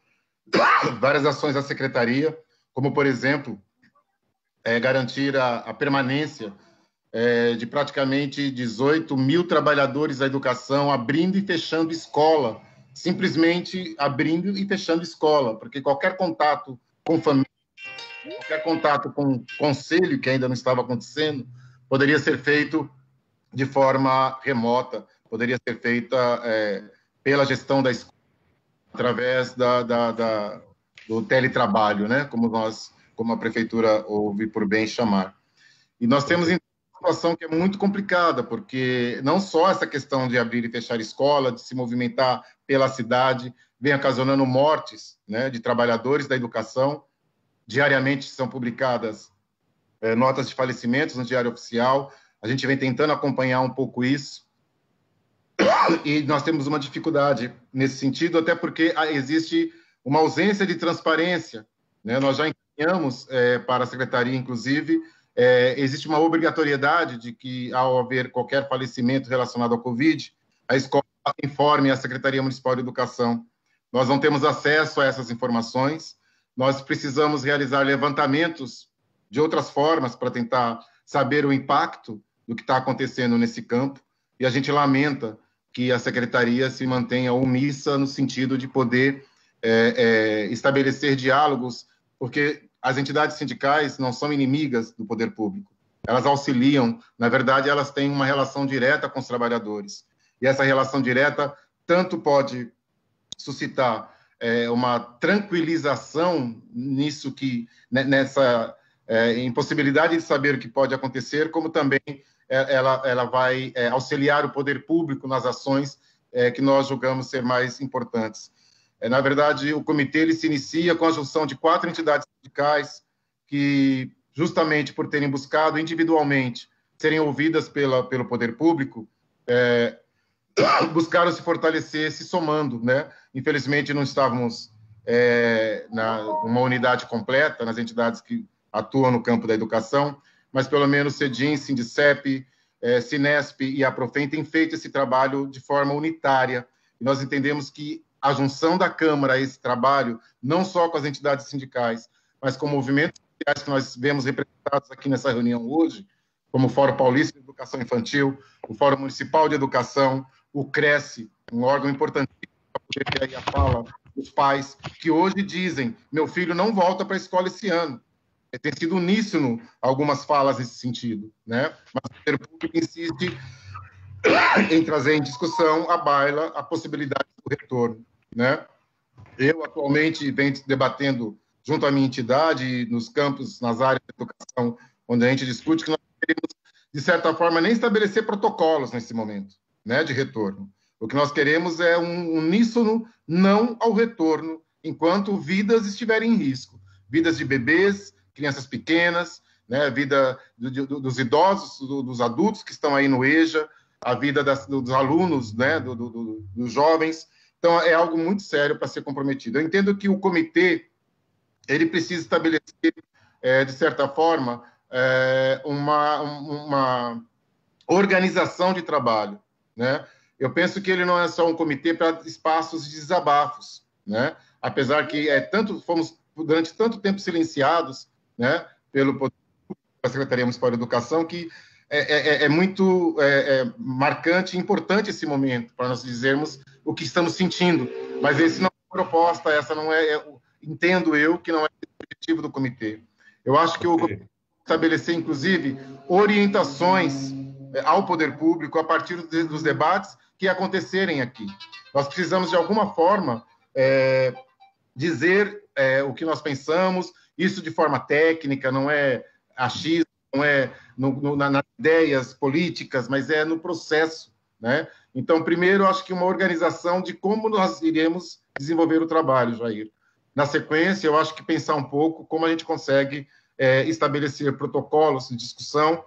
várias ações da Secretaria, como, por exemplo, garantir a permanência de praticamente 18 mil trabalhadores da educação, abrindo e fechando escola, simplesmente abrindo e fechando escola, porque qualquer contato com família, qualquer contato com conselho, que ainda não estava acontecendo, poderia ser feito de forma remota, poderia ser feita pela gestão da escola, através do teletrabalho, né? Como a prefeitura ouve por bem chamar. E nós temos uma situação que é muito complicada, porque não só essa questão de abrir e fechar escola, de se movimentar pela cidade, vem ocasionando mortes, né, de trabalhadores da educação. Diariamente são publicadas notas de falecimentos no Diário Oficial. A gente vem tentando acompanhar um pouco isso. E nós temos uma dificuldade nesse sentido, até porque existe uma ausência de transparência, né? Nós já encaminhamos para a Secretaria, inclusive, existe uma obrigatoriedade de que, ao haver qualquer falecimento relacionado ao Covid, a escola informe a Secretaria Municipal de Educação. Nós não temos acesso a essas informações, nós precisamos realizar levantamentos de outras formas para tentar saber o impacto do que está acontecendo nesse campo, e a gente lamenta que a Secretaria se mantenha omissa no sentido de poder estabelecer diálogos, porque as entidades sindicais não são inimigas do poder público, elas auxiliam, na verdade, elas têm uma relação direta com os trabalhadores, e essa relação direta tanto pode suscitar uma tranquilização nessa impossibilidade de saber o que pode acontecer, como também ela vai auxiliar o poder público nas ações que nós julgamos ser mais importantes. Na verdade, o comitê ele se inicia com a junção de 4 entidades sindicais que, justamente por terem buscado individualmente serem ouvidas pelo poder público, buscaram se fortalecer, se somando, né? Infelizmente, não estávamos numa unidade completa nas entidades que atuam no campo da educação, mas pelo menos CEDIM, Sindicep, Sinesp e a Profem têm feito esse trabalho de forma unitária. E nós entendemos que a junção da Câmara a esse trabalho, não só com as entidades sindicais, mas com movimentos sociais que nós vemos representados aqui nessa reunião hoje, como o Fórum Paulista de Educação Infantil, o Fórum Municipal de Educação, o CRESSE, um órgão importantíssimo para poder ter aí a fala dos pais, que hoje dizem, meu filho não volta para a escola esse ano. Tem sido uníssono algumas falas nesse sentido, né? Mas o poder público insiste em trazer em discussão à baila a possibilidade do retorno, né? Eu, atualmente, venho debatendo junto à minha entidade, nos campos, nas áreas de educação, onde a gente discute que nós queremos, de certa forma, nem estabelecer protocolos nesse momento, né, de retorno. O que nós queremos é um uníssono não ao retorno, enquanto vidas estiverem em risco. Vidas de bebês, crianças pequenas, né, a vida dos idosos, dos adultos que estão aí no EJA, a vida dos alunos, né, dos jovens. Então, é algo muito sério para ser comprometido. Eu entendo que o comitê ele precisa estabelecer, de certa forma, uma organização de trabalho, né? Eu penso que ele não é só um comitê para espaços de desabafos, né? Apesar que fomos durante tanto tempo silenciados, né, pela Secretaria Municipal de Educação, que é muito marcante e importante esse momento para nós dizermos o que estamos sentindo. Mas esse não é a proposta, essa não entendo eu que não é o objetivo do comitê. Eu acho que o comitê estabelecer, inclusive, orientações ao poder público a partir dos debates que acontecerem aqui. Nós precisamos, de alguma forma, dizer o que nós pensamos, isso de forma técnica, não é achismo, não é nas ideias políticas, mas é no processo, né? Então, primeiro, acho que uma organização de como nós iremos desenvolver o trabalho, Jair. Na sequência, eu acho que pensar um pouco como a gente consegue estabelecer protocolos de discussão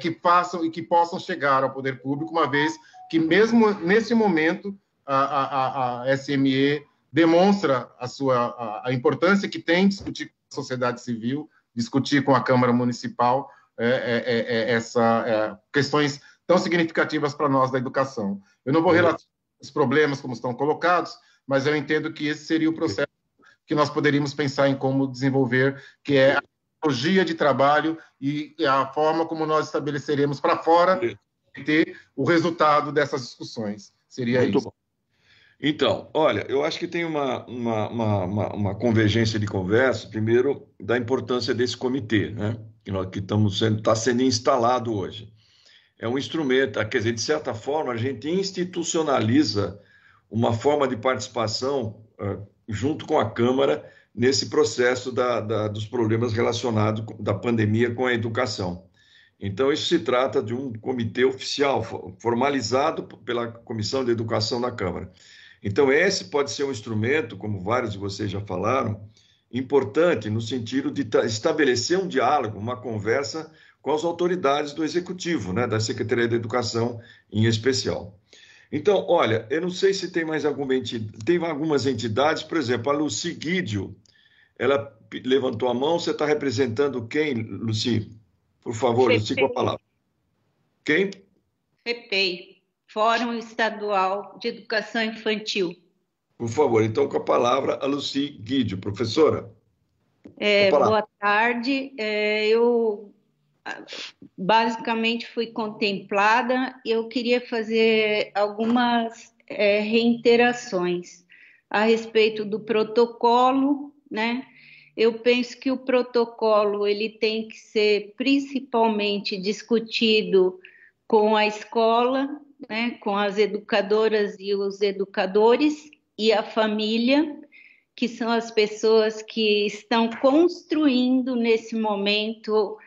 que façam e que possam chegar ao poder público, uma vez que, mesmo nesse momento, a SME demonstra a importância que tem discutir com a sociedade civil, discutir com a Câmara Municipal questões tão significativas para nós da educação. Eu não vou relatar os problemas como estão colocados, mas eu entendo que esse seria o processo que nós poderíamos pensar em como desenvolver, que é a metodologia de trabalho e a forma como nós estabeleceremos para fora ter o resultado dessas discussões. Seria Muito isso. bom. Então, olha, eu acho que tem uma convergência de conversa, primeiro, da importância desse comitê, né? Que está sendo instalado hoje. É um instrumento, quer dizer, de certa forma, a gente institucionaliza uma forma de participação junto com a Câmara nesse processo dos problemas relacionados da pandemia com a educação. Então, isso se trata de um comitê oficial, formalizado pela Comissão de Educação da Câmara. Então, esse pode ser um instrumento, como vários de vocês já falaram, importante no sentido de estabelecer um diálogo, uma conversa com as autoridades do Executivo, né, da Secretaria de Educação em especial. Então, olha, eu não sei se tem mais alguma entidade, tem algumas entidades, por exemplo, a Lucy Guidio, ela levantou a mão, você está representando quem, Lucy? Por favor, Lucy, com a palavra. Quem? FEPEI, Fórum Estadual de Educação Infantil. Por favor, então com a palavra a Lucy Guidio, professora. Boa tarde, eu basicamente fui contemplada e eu queria fazer algumas reiterações a respeito do protocolo, né? Eu penso que o protocolo ele tem que ser principalmente discutido com a escola, né, com as educadoras e os educadores e a família, que são as pessoas que estão construindo nesse momento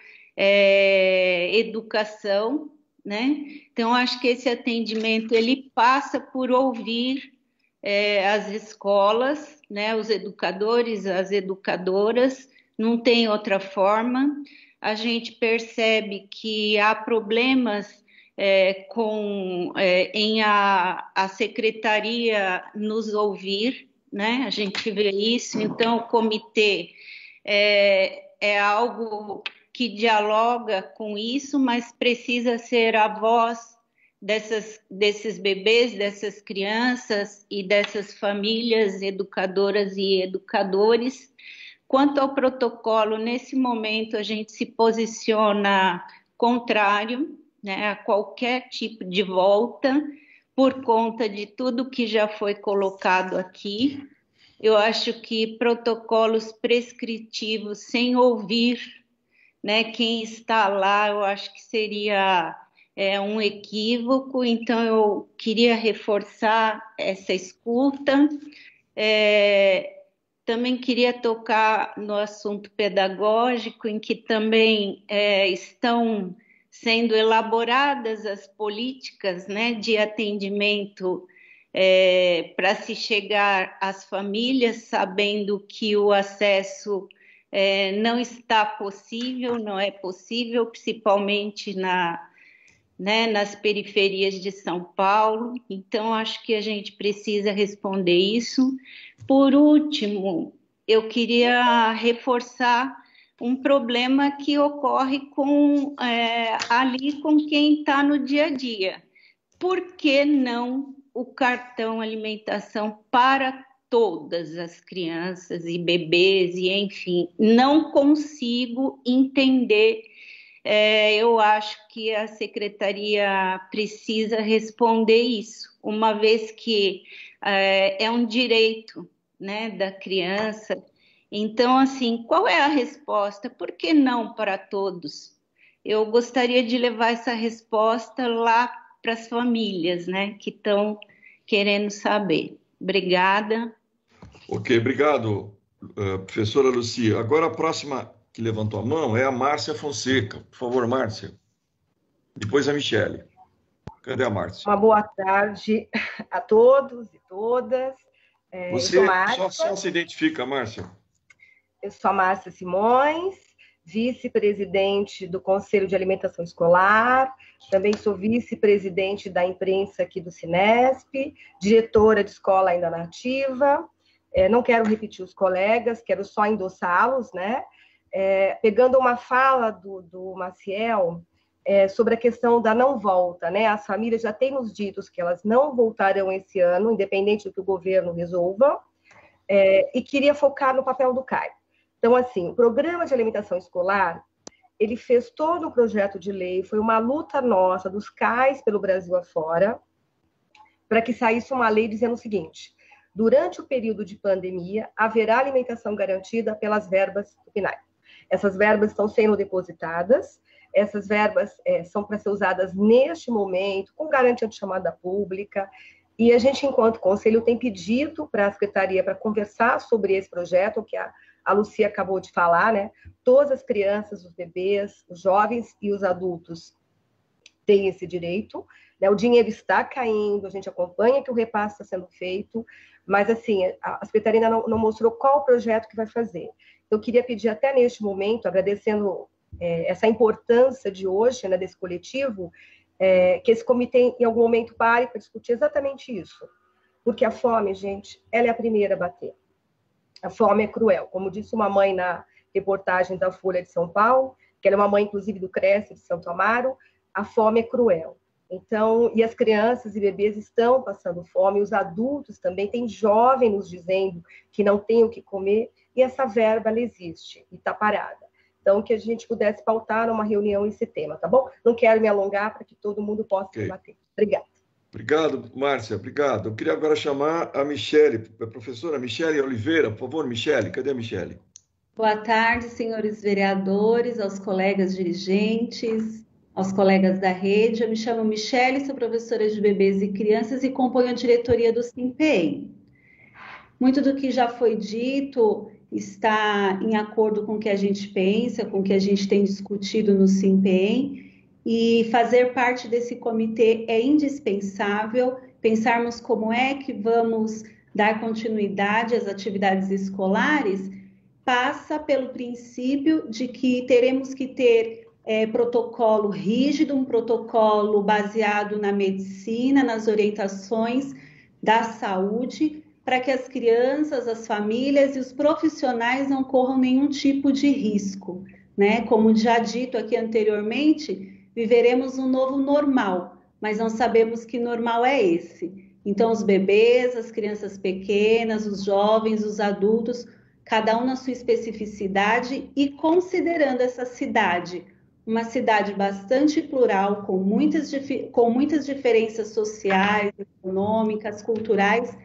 educação, né? Então, acho que esse atendimento ele passa por ouvir as escolas, né, os educadores, as educadoras, não tem outra forma. A gente percebe que há problemas em a secretaria nos ouvir, né? A gente vê isso, então o comitê é algo que dialoga com isso, mas precisa ser a voz desses bebês, dessas crianças e dessas famílias educadoras e educadores. Quanto ao protocolo, nesse momento a gente se posiciona contrário, né, a qualquer tipo de volta, por conta de tudo que já foi colocado aqui. Eu acho que protocolos prescritivos sem ouvir, né, quem está lá, eu acho que seria um equívoco, então eu queria reforçar essa escuta. Também queria tocar no assunto pedagógico, em que também estão sendo elaboradas as políticas, né, de atendimento para se chegar às famílias, sabendo que o acesso não está possível, não é possível, principalmente nas periferias de São Paulo. Então, acho que a gente precisa responder isso. Por último, eu queria reforçar um problema que ocorre ali com quem está no dia a dia. Por que não o cartão alimentação para todas as crianças e bebês, e enfim, não consigo entender. Eu acho que a secretaria precisa responder isso, uma vez que é um direito, né, da criança. Então, assim, qual é a resposta? Por que não para todos? Eu gostaria de levar essa resposta lá para as famílias, né, que estão querendo saber. Obrigada. Ok, obrigado, professora Lucia. Agora a próxima que levantou a mão é a Márcia Fonseca. Por favor, Márcia. Depois a Michele. Cadê a Márcia? Uma boa tarde a todos e todas. Você só se identifica, Márcia? Eu sou a Márcia Simões, vice-presidente do Conselho de Alimentação Escolar, também sou vice-presidente da imprensa aqui do Cinesp, diretora de escola ainda na ativa. Não quero repetir os colegas, quero só endossá-los, né? Pegando uma fala do Maciel sobre a questão da não volta, né? As famílias já têm nos dito que elas não voltarão esse ano, independente do que o governo resolva, e queria focar no papel do CAI. Então, assim, o Programa de Alimentação Escolar, ele fez todo um projeto de lei, foi uma luta nossa dos CAIs pelo Brasil afora, para que saísse uma lei dizendo o seguinte: durante o período de pandemia, haverá alimentação garantida pelas verbas do PNAE. Essas verbas estão sendo depositadas, essas verbas são para ser usadas neste momento, com garantia de chamada pública, e a gente, enquanto conselho, tem pedido para a Secretaria para conversar sobre esse projeto, que a Lucia acabou de falar, né? Todas as crianças, os bebês, os jovens e os adultos têm esse direito, né? O dinheiro está caindo, a gente acompanha que o repasse está sendo feito, mas, assim, a Secretaria ainda não mostrou qual o projeto que vai fazer. Eu queria pedir até neste momento, agradecendo essa importância de hoje, né, desse coletivo, que esse comitê, em algum momento, pare para discutir exatamente isso. Porque a fome, gente, ela é a primeira a bater. A fome é cruel. Como disse uma mãe na reportagem da Folha de São Paulo, que ela é uma mãe, inclusive, do Cresce de Santo Amaro, a fome é cruel. Então, e as crianças e bebês estão passando fome, os adultos também, tem jovem nos dizendo que não tem o que comer, e essa verba, ela existe e está parada. Então, que a gente pudesse pautar uma reunião esse tema, tá bom? Não quero me alongar para que todo mundo possa debater. Obrigada. Obrigado, Márcia, obrigado. Eu queria agora chamar a Michele, a professora Michele Oliveira. Por favor, Michele, cadê a Michele? Boa tarde, senhores vereadores, aos colegas dirigentes, aos colegas da rede. Eu me chamo Michele, sou professora de bebês e crianças e componho a diretoria do SIMPEM. Muito do que já foi dito está em acordo com o que a gente pensa, com o que a gente tem discutido no SIMPEM, e fazer parte desse comitê é indispensável. Pensarmos como é que vamos dar continuidade às atividades escolares passa pelo princípio de que teremos que ter protocolo rígido, um protocolo baseado na medicina, nas orientações da saúde, para que as crianças, as famílias e os profissionais não corram nenhum tipo de risco, né? Como já dito aqui anteriormente, viveremos um novo normal, mas não sabemos que normal é esse. Então, os bebês, as crianças pequenas, os jovens, os adultos, cada um na sua especificidade e considerando essa cidade, uma cidade bastante plural, com muitas diferenças sociais, econômicas, culturais.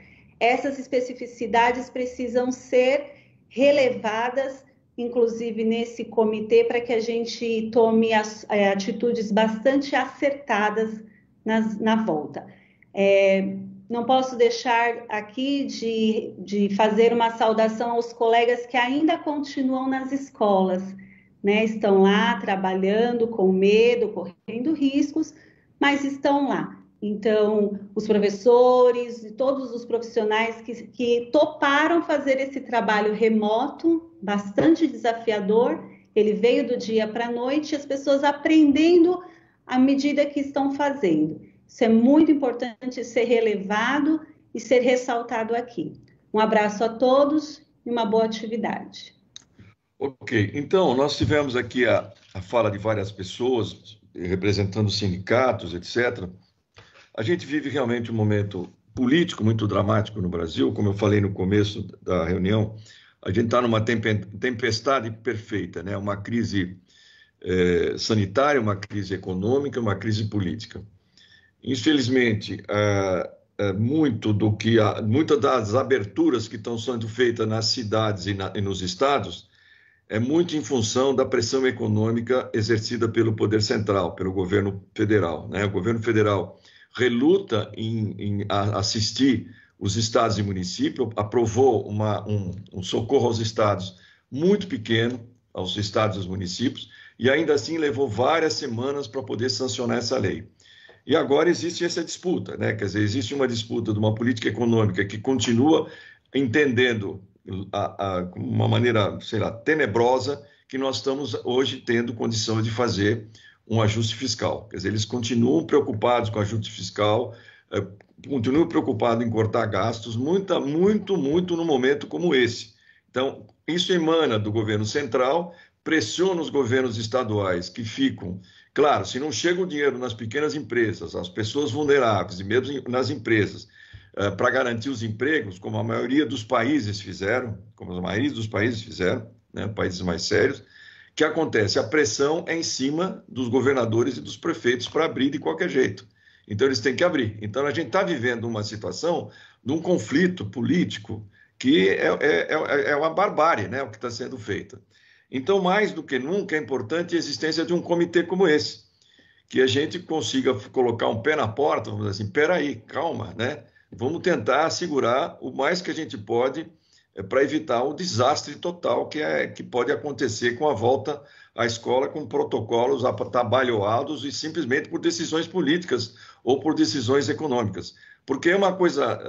Essas especificidades precisam ser relevadas, inclusive nesse comitê, para que a gente tome atitudes bastante acertadas na volta. Não posso deixar aqui de fazer uma saudação aos colegas que ainda continuam nas escolas, né? Estão lá trabalhando com medo, correndo riscos, mas estão lá. Então, os professores e todos os profissionais que toparam fazer esse trabalho remoto, bastante desafiador, ele veio do dia para a noite, as pessoas aprendendo à medida que estão fazendo. Isso é muito importante ser relevado e ser ressaltado aqui. Um abraço a todos e uma boa atividade. Ok, então, nós tivemos aqui a fala de várias pessoas, representando sindicatos, etc. A gente vive realmente um momento político muito dramático no Brasil, como eu falei no começo da reunião, a gente está numa tempestade perfeita, né? Uma crise sanitária, uma crise econômica, uma crise política. Infelizmente, muitas das aberturas que estão sendo feitas nas cidades e nos estados é muito em função da pressão econômica exercida pelo poder central, pelo governo federal, né? O governo federal reluta em assistir os estados e municípios, aprovou um socorro aos estados muito pequeno, aos estados e aos municípios, e ainda assim levou várias semanas para poder sancionar essa lei. E agora existe essa disputa, né? Quer dizer, existe uma disputa de uma política econômica que continua entendendo de uma maneira, sei lá, tenebrosa, que nós estamos hoje tendo condição de fazer um ajuste fiscal. Quer dizer, eles continuam preocupados com ajuste fiscal, continuam preocupados em cortar gastos, muito no momento como esse. Então, isso emana do governo central, pressiona os governos estaduais que ficam... Claro, se não chega o dinheiro nas pequenas empresas, as pessoas vulneráveis e mesmo nas empresas, para garantir os empregos, como a maioria dos países fizeram, né, países mais sérios, o que acontece? A pressão é em cima dos governadores e dos prefeitos para abrir de qualquer jeito. Então, eles têm que abrir. Então, a gente está vivendo uma situação de um conflito político que é uma barbárie, né, o que está sendo feito. Então, mais do que nunca, é importante a existência de um comitê como esse, que a gente consiga colocar um pé na porta, vamos dizer assim, peraí, calma, né? Vamos tentar assegurar o mais que a gente pode para evitar o desastre total que pode acontecer com a volta à escola com protocolos atabalhoados e simplesmente por decisões políticas ou por decisões econômicas. Porque é uma coisa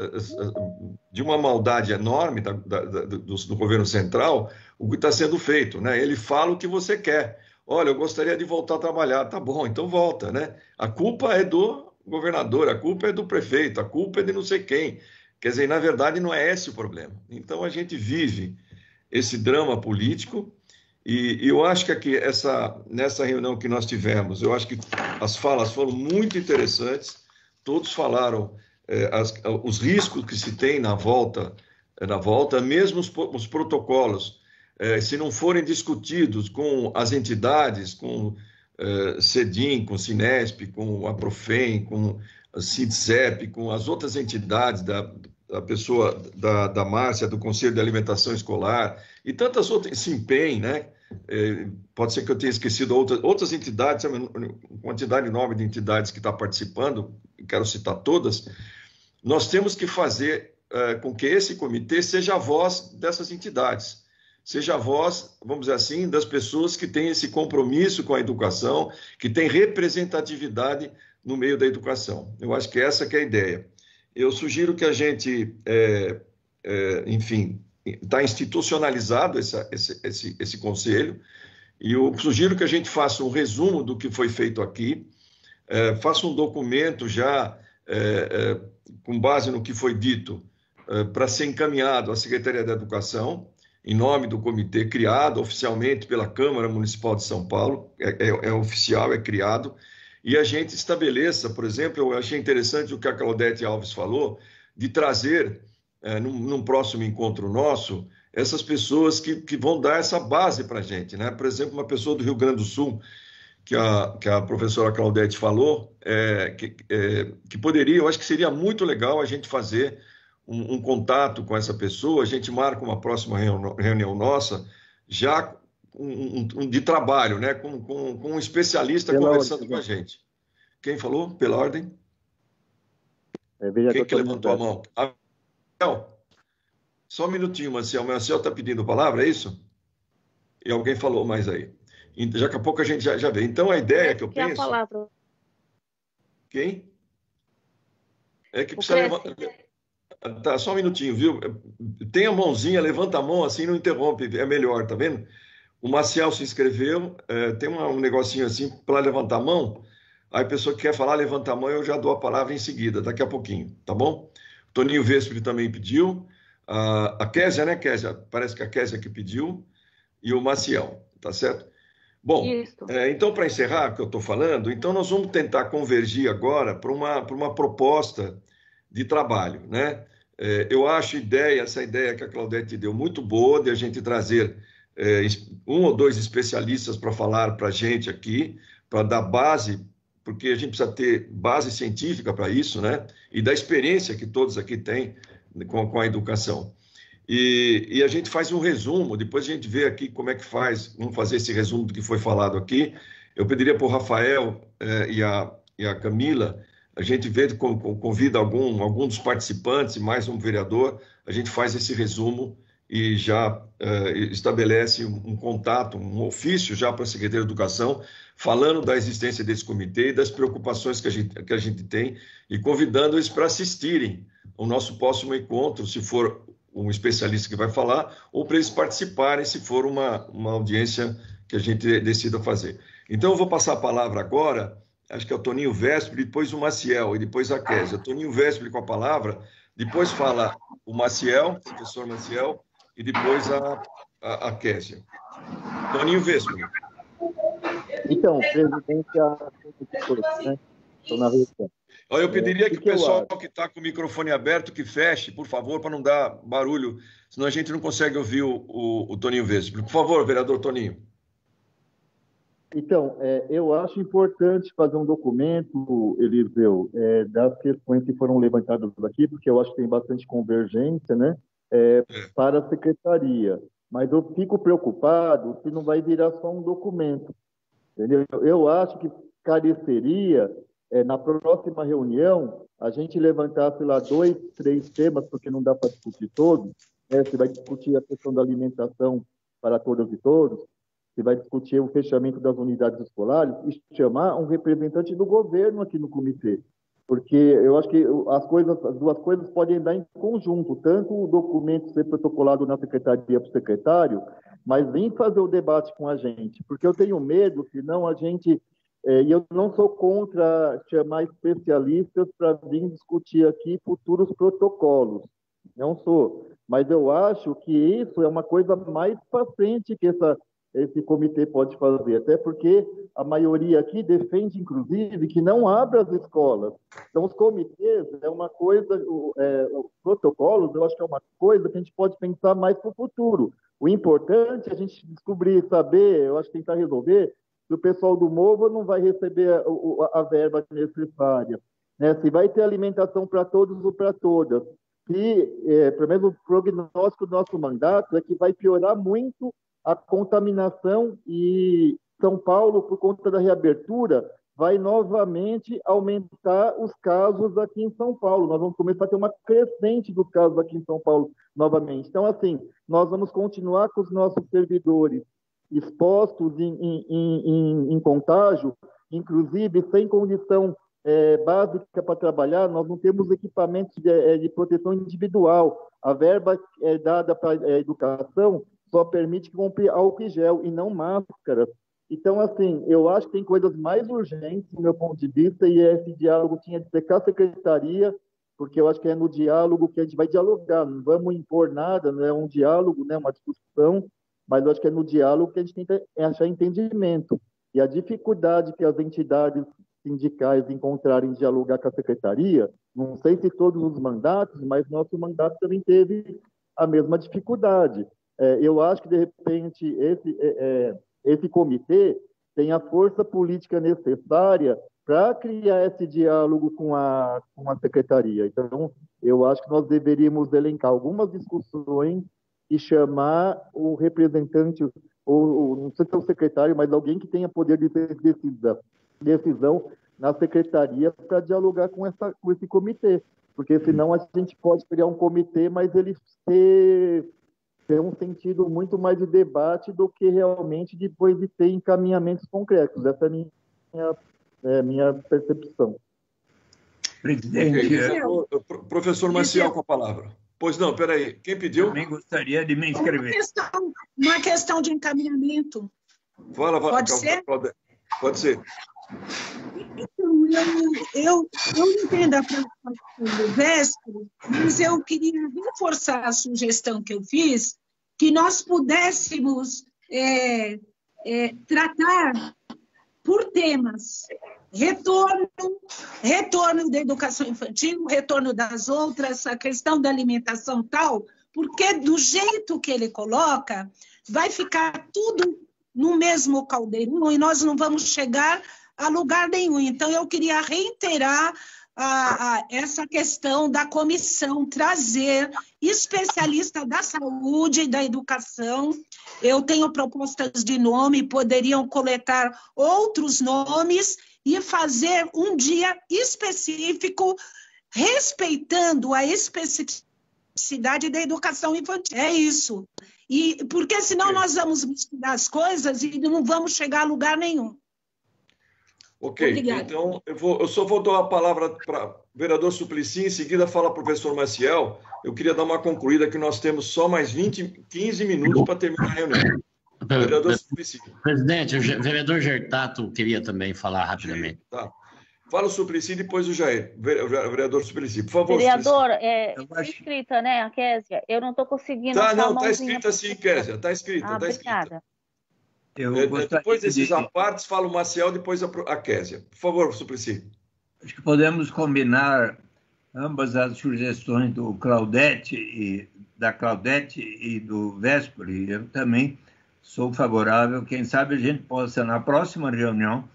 de uma maldade enorme do governo central o que está sendo feito, né? Ele fala o que você quer. Olha, eu gostaria de voltar a trabalhar. Tá bom, então volta, né? A culpa é do governador, a culpa é do prefeito, a culpa é de não sei quem. Quer dizer, na verdade, não é esse o problema. Então, a gente vive esse drama político e eu acho que aqui, nessa reunião que nós tivemos, eu acho que as falas foram muito interessantes, todos falaram os riscos que se tem na volta, mesmo os protocolos, se não forem discutidos com as entidades, com CEDIM, com Cinesp, com a Profem, com a CIDCEP, com as outras entidades da Márcia, do Conselho de Alimentação Escolar e tantas outras, SIMPEM, né? Pode ser que eu tenha esquecido outras entidades, uma quantidade enorme de entidades que está participando, quero citar todas. Nós temos que fazer com que esse comitê seja a voz dessas entidades, seja a voz, vamos dizer assim, das pessoas que têm esse compromisso com a educação, que têm representatividade no meio da educação. Eu acho que essa que é a ideia. Eu sugiro que a gente, enfim, está institucionalizado esse conselho, e eu sugiro que a gente faça um resumo do que foi feito aqui, faça um documento já com base no que foi dito, para ser encaminhado à Secretaria da Educação, em nome do comitê criado oficialmente pela Câmara Municipal de São Paulo, é oficial, é criado, e a gente estabeleça, por exemplo, eu achei interessante o que a Claudete Alves falou, de trazer, num próximo encontro nosso, essas pessoas que vão dar essa base para a gente, né? Por exemplo, uma pessoa do Rio Grande do Sul, que a professora Claudete falou, que poderia, eu acho que seria muito legal a gente fazer um contato com essa pessoa, a gente marca uma próxima reunião nossa, já de trabalho, né? com um especialista conversando com a gente. Quem falou? Pela ordem? Quem que levantou a mão? Só um minutinho, Marcel. O Marcel está pedindo palavra, é isso? E alguém falou mais aí. Daqui a pouco a gente já vê. Então, a ideia que eu penso... a palavra. Quem? É que precisa levantar... Tá, só um minutinho, viu? Tem a mãozinha, levanta a mão assim, não interrompe, é melhor, tá vendo? O Marcial se inscreveu, tem um negocinho assim para levantar a mão, aí a pessoa que quer falar, levanta a mão, eu já dou a palavra em seguida, daqui a pouquinho, tá bom? O Toninho Vespri também pediu, a Késia, né, Késia? Parece que a Késia que pediu, e o Marcial, tá certo? Bom, então, para encerrar o que eu estou falando, então nós vamos tentar convergir agora para uma proposta de trabalho, né? Eu acho essa ideia que a Claudete deu muito boa, de a gente trazer um ou dois especialistas para falar para a gente aqui, para dar base, porque a gente precisa ter base científica para isso, né? E da experiência que todos aqui têm com a educação. E a gente faz um resumo, depois a gente vê aqui como é que faz, vamos fazer esse resumo do que foi falado aqui. Eu pediria para o Rafael e a Camila a gente convida algum dos participantes e mais um vereador, a gente faz esse resumo e já estabelece um contato, um ofício já para a Secretaria de Educação, falando da existência desse comitê e das preocupações que a gente tem e convidando eles para assistirem ao nosso próximo encontro, se for um especialista que vai falar, ou para eles participarem, se for uma audiência que a gente decida fazer. Então, eu vou passar a palavra agora, acho que é o Toninho Vespri, depois o Maciel e depois a Késia. Toninho Vespri com a palavra, depois fala o Maciel, o professor Maciel, e depois a Késia. Toninho Vespri. Então, presidente, né? Estou na reunião. Eu pediria que o pessoal que está com o microfone aberto, que feche, por favor, para não dar barulho, senão a gente não consegue ouvir o Toninho Vespri. Por favor, vereador Toninho. Então, eu acho importante fazer um documento, Eliseu, das questões que foram levantadas aqui, porque eu acho que tem bastante convergência, né, para a secretaria. Mas eu fico preocupado se não vai virar só um documento, entendeu? Eu acho que careceria, na próxima reunião, a gente levantasse lá 2, 3 temas, porque não dá para discutir todos, você vai discutir a questão da alimentação para todas e todos, você vai discutir o fechamento das unidades escolares e chamar um representante do governo aqui no comitê. Porque eu acho que as duas coisas podem andar em conjunto, tanto o documento ser protocolado na secretaria para o secretário, mas vir fazer o debate com a gente. Porque eu tenho medo, senão a gente... E eu não sou contra chamar especialistas para vir discutir aqui futuros protocolos. Não sou. Mas eu acho que isso é uma coisa mais para frente que esse comitê pode fazer, até porque a maioria aqui defende, inclusive, que não abra as escolas. Então, os comitês é uma coisa, os protocolos, eu acho que é uma coisa que a gente pode pensar mais para o futuro. O importante é a gente descobrir, saber, eu acho que tentar resolver, se o pessoal do MOVA não vai receber a verba necessária, né? Se vai ter alimentação para todos ou para todas. E, pelo menos, o prognóstico do nosso mandato é que vai piorar muito a contaminação e São Paulo, por conta da reabertura, vai novamente aumentar os casos aqui em São Paulo. Nós vamos começar a ter uma crescente dos casos aqui em São Paulo novamente. Então, assim, nós vamos continuar com os nossos servidores expostos em contágio, inclusive sem condição básica para trabalhar, nós não temos equipamentos de proteção individual. A verba dada para a educação só permite que compre álcool e gel e não máscaras. Então, assim, eu acho que tem coisas mais urgentes, do meu ponto de vista, e esse diálogo tinha de ser com a secretaria, porque eu acho que é no diálogo que a gente vai dialogar, não vamos impor nada, não é um diálogo, né, uma discussão, mas eu acho que é no diálogo que a gente tenta achar entendimento. E a dificuldade que as entidades sindicais encontrarem em dialogar com a secretaria, não sei se todos os mandatos, mas nosso mandato também teve a mesma dificuldade. Eu acho que, de repente, esse comitê tem a força política necessária para criar esse diálogo com a secretaria. Então, eu acho que nós deveríamos elencar algumas discussões e chamar o representante, ou não sei se é o secretário, mas alguém que tenha poder de decisão na secretaria para dialogar com esse comitê. Porque, senão, a gente pode criar um comitê, mas ele ter um sentido muito mais de debate do que realmente depois de ter encaminhamentos concretos. Essa é a minha percepção. Presidente... Professor Maciel com a palavra. Pois não, peraí. Quem pediu? Também gostaria de me inscrever. Uma questão de encaminhamento. Fala. Pode ser? Pode ser. Então, eu entendo a preocupação do Vespri, mas eu queria reforçar a sugestão que eu fiz, que nós pudéssemos tratar por temas. Retorno da educação infantil, retorno das outras, a questão da alimentação tal, porque do jeito que ele coloca, vai ficar tudo no mesmo caldeirão e nós não vamos chegar a lugar nenhum. Então, eu queria reiterar essa questão da comissão, trazer especialista da saúde e da educação. Eu tenho propostas de nome, poderiam coletar outros nomes e fazer um dia específico, respeitando a especificidade da educação infantil. É isso. E, porque senão nós vamos misturar as coisas e não vamos chegar a lugar nenhum. Ok, obrigado. Então eu só vou dar a palavra para o vereador Suplicy, em seguida fala o professor Maciel. Eu queria dar uma concluída que nós temos só mais 15 minutos para terminar a reunião. Vereador Suplicy. Presidente, o vereador Gertato queria também falar rapidamente. Tá. Fala o Suplicy, depois o Jair. Vereador Suplicy, por favor. Vereador, está escrita, né, a Késia? Eu não estou conseguindo... Tá, não, está escrita sim, Késia, está escrita. Ah, obrigada. Depois desses apartes, fala o Maciel, depois a Késia. Por favor, Suplicy. Acho que podemos combinar ambas as sugestões do Claudete e do Vespoli. Eu também sou favorável. Quem sabe a gente possa, na próxima reunião,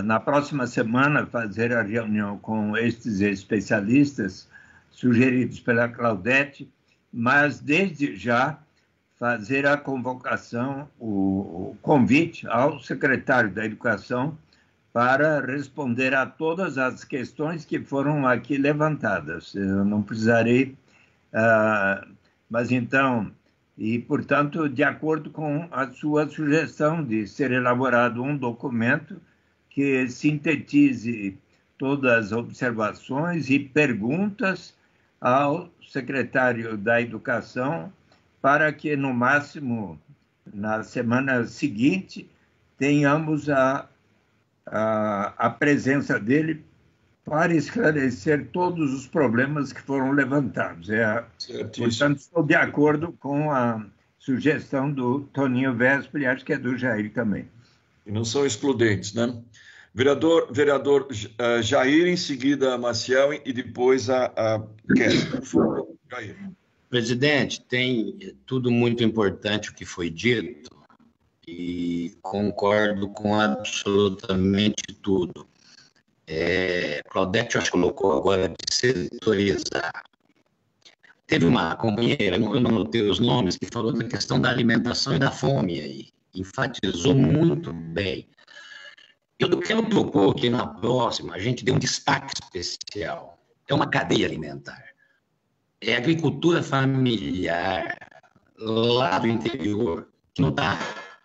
na próxima semana, fazer a reunião com estes especialistas sugeridos pela Claudete, mas desde já fazer a convocação, o convite ao secretário da Educação para responder a todas as questões que foram aqui levantadas. Eu não precisarei, mas então, e portanto, de acordo com a sua sugestão de ser elaborado um documento que sintetize todas as observações e perguntas ao secretário da Educação, para que, no máximo, na semana seguinte, tenhamos a presença dele para esclarecer todos os problemas que foram levantados. Portanto, estou de acordo com a sugestão do Toninho Vespoli, acho que é do Jair também. E não são excludentes, né? Vereador Jair, em seguida Maciel e depois a Késia. Por favor, Jair. Presidente, tem tudo muito importante o que foi dito e concordo com absolutamente tudo. Claudete, acho que colocou agora de setorizar. Teve uma companheira, eu não notei os nomes, que falou da questão da alimentação e da fome aí. Enfatizou muito bem. Eu quero propor que na próxima a gente dê um destaque especial. É uma cadeia alimentar. É agricultura familiar lá do interior, que não está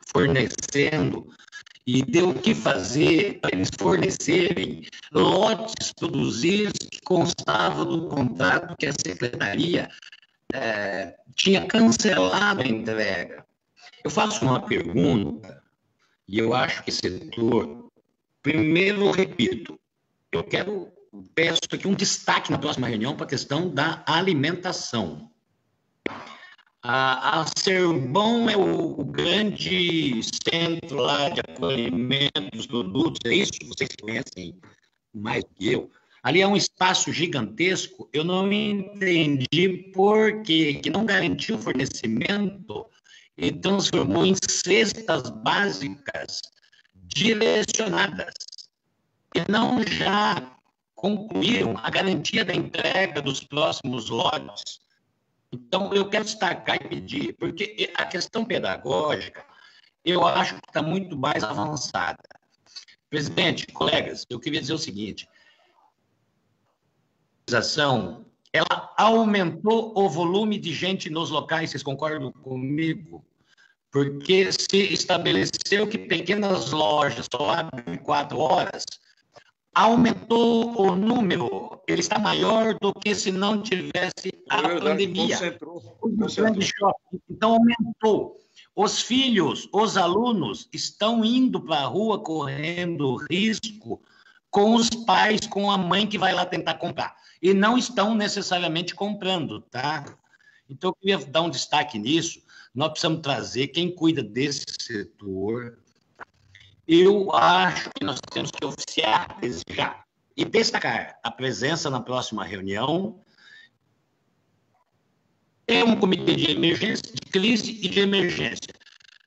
fornecendo, e ter o que fazer para eles fornecerem lotes produzidos que constavam do contrato que a Secretaria tinha cancelado a entrega. Eu faço uma pergunta, e eu acho que esse setor, primeiro, repito, peço aqui um destaque na próxima reunião para a questão da alimentação. A Cerbão é o grande centro lá de acolhimento dos produtos, é isso que vocês conhecem mais do que eu. Ali é um espaço gigantesco, eu não entendi por que não garantiu o fornecimento e transformou em cestas básicas direcionadas, e não já concluíram a garantia da entrega dos próximos lotes. Então, eu quero destacar e pedir, porque a questão pedagógica, eu acho que está muito mais avançada. Presidente, colegas, eu queria dizer o seguinte, a organização, ela aumentou o volume de gente nos locais, vocês concordam comigo? Porque se estabeleceu que pequenas lojas só abrem 4 horas, aumentou o número, ele está maior do que se não tivesse a pandemia. Então, aumentou. Os filhos, os alunos estão indo para a rua correndo risco com os pais, com a mãe que vai lá tentar comprar. E não estão necessariamente comprando, tá? Então, eu queria dar um destaque nisso. Nós precisamos trazer quem cuida desse setor. Eu acho que nós temos que oficiar desde já e destacar a presença na próxima reunião. É um comitê de emergência, de crise e de emergência.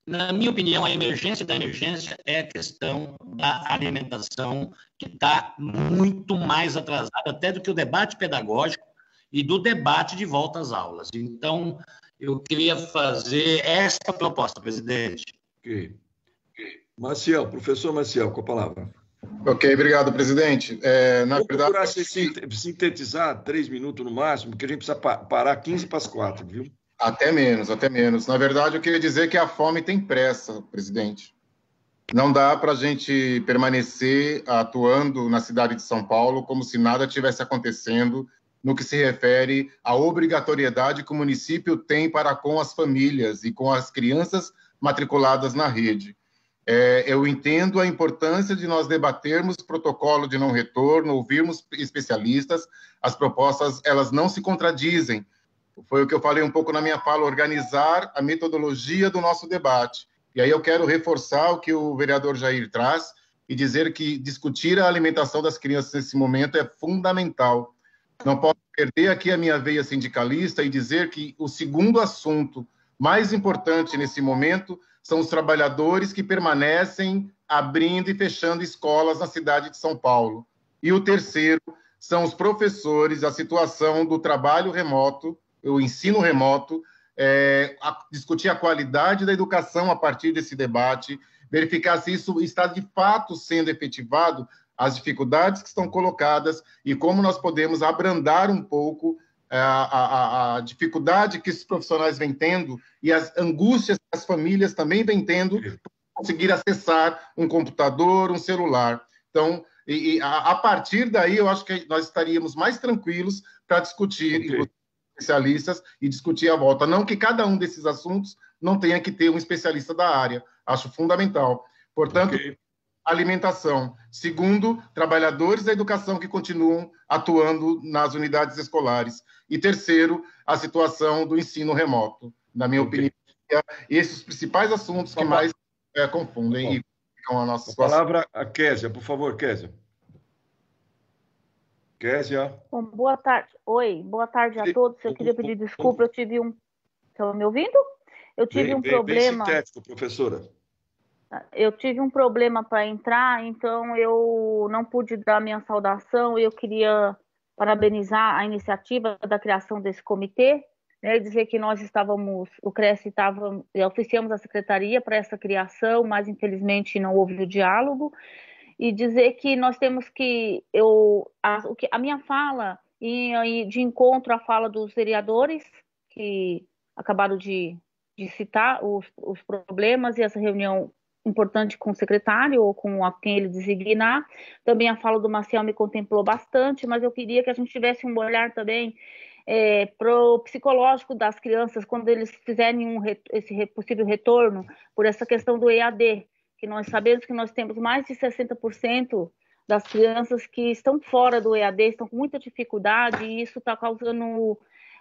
Na minha opinião, a emergência da emergência é a questão da alimentação, que está muito mais atrasada até do que o debate pedagógico e do debate de volta às aulas. Então, eu queria fazer esta proposta, presidente. Ok. Maciel, professor Maciel, com a palavra. Ok, obrigado, presidente. Vou procurar sintetizar 3 minutos no máximo, porque a gente precisa parar 15 para as 4, viu? Até menos, até menos. Na verdade, eu queria dizer que a fome tem pressa, presidente. Não dá para a gente permanecer atuando na cidade de São Paulo como se nada tivesse acontecendo no que se refere à obrigatoriedade que o município tem para com as famílias e com as crianças matriculadas na rede. Eu entendo a importância de nós debatermos protocolo de não retorno, ouvirmos especialistas, as propostas elas não se contradizem. Foi o que eu falei um pouco na minha fala, organizar a metodologia do nosso debate. E aí eu quero reforçar o que o vereador Jair traz e dizer que discutir a alimentação das crianças nesse momento é fundamental. Não posso perder aqui a minha veia sindicalista e dizer que o segundo assunto mais importante nesse momento são os trabalhadores que permanecem abrindo e fechando escolas na cidade de São Paulo. E o terceiro são os professores, a situação do trabalho remoto, o ensino remoto, discutir a qualidade da educação a partir desse debate, verificar se isso está de fato sendo efetivado, as dificuldades que estão colocadas e como nós podemos abrandar um pouco a dificuldade que esses profissionais vêm tendo e as angústias que as famílias também vêm tendo para conseguir acessar um computador, um celular. Então, a partir daí, eu acho que nós estaríamos mais tranquilos para discutir especialistas e discutir a volta. Não que cada um desses assuntos não tenha que ter um especialista da área. Acho fundamental. Portanto, alimentação. Segundo, trabalhadores da educação que continuam atuando nas unidades escolares. E terceiro, a situação do ensino remoto. Na minha opinião, esses os principais assuntos que mais confundem e ficam a nossa situação. A palavra a Késia, por favor, Késia. Késia. Bom, boa tarde. Oi, boa tarde a todos. Eu queria pedir desculpa, eu tive um... Estão me ouvindo? Eu tive um problema... Bem sintético, professora. Eu tive um problema para entrar, então eu não pude dar minha saudação. Eu queria parabenizar a iniciativa da criação desse comitê, né, e dizer que nós estávamos, o CRES estava, oficiamos a secretaria para essa criação, mas infelizmente não houve o diálogo, e dizer que nós temos que, a minha fala, de encontro à fala dos vereadores, que acabaram de citar os problemas e essa reunião importante com o secretário ou com quem ele designar. Também a fala do Maciel me contemplou bastante, mas eu queria que a gente tivesse um olhar também para o psicológico das crianças quando eles fizerem esse possível retorno por essa questão do EAD, que nós sabemos que nós temos mais de 60% das crianças que estão fora do EAD, estão com muita dificuldade, e isso está causando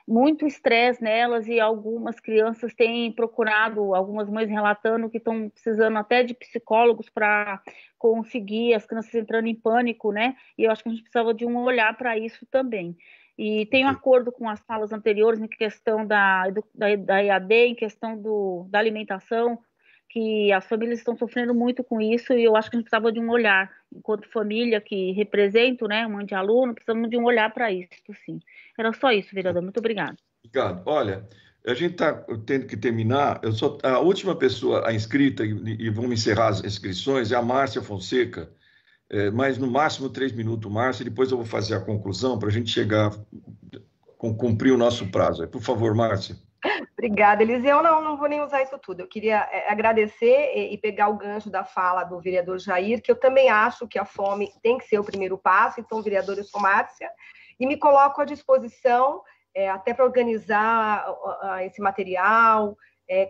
muito estresse nelas, e algumas crianças têm procurado, algumas mães relatando que estão precisando até de psicólogos para conseguir, as crianças entrando em pânico, né? E eu acho que a gente precisava de um olhar para isso também. E tenho acordo com as falas anteriores em questão da EAD, em questão da alimentação, que as famílias estão sofrendo muito com isso, e eu acho que a gente precisava de um olhar, enquanto família que represento, né, mãe de aluno, precisamos de um olhar para isso, sim. Era só isso, vereador, muito obrigada. Obrigado. Olha, a gente está tendo que terminar, a última pessoa inscrita, e vamos encerrar as inscrições, é a Márcia Fonseca, mas no máximo 3 minutos, Márcia, depois eu vou fazer a conclusão para a gente chegar, cumprir o nosso prazo. Por favor, Márcia. Obrigada, Eliseu. Não vou nem usar isso tudo. Eu queria agradecer e pegar o gancho da fala do vereador Jair, que eu também acho que a fome tem que ser o primeiro passo. Então, vereador, eu sou Márcia, e me coloco à disposição até para organizar esse material,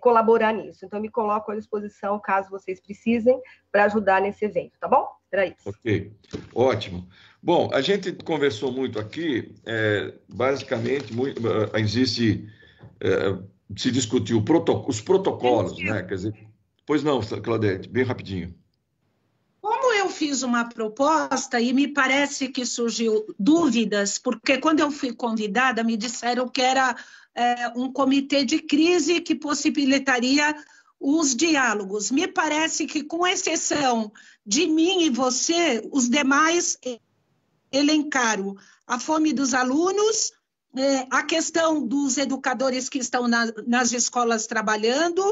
colaborar nisso. Então, me coloco à disposição, caso vocês precisem, para ajudar nesse evento, tá bom? Era isso. Ok, ótimo. Bom, a gente conversou muito aqui, basicamente, existe... se discutiu os protocolos, né? Quer dizer, pois não, Claudete, bem rapidinho. Como eu fiz uma proposta e me parece que surgiu dúvidas, porque quando eu fui convidada, me disseram que era um comitê de crise que possibilitaria os diálogos. Me parece que, com exceção de mim e você, os demais elencaram a fome dos alunos, a questão dos educadores que estão nas escolas trabalhando,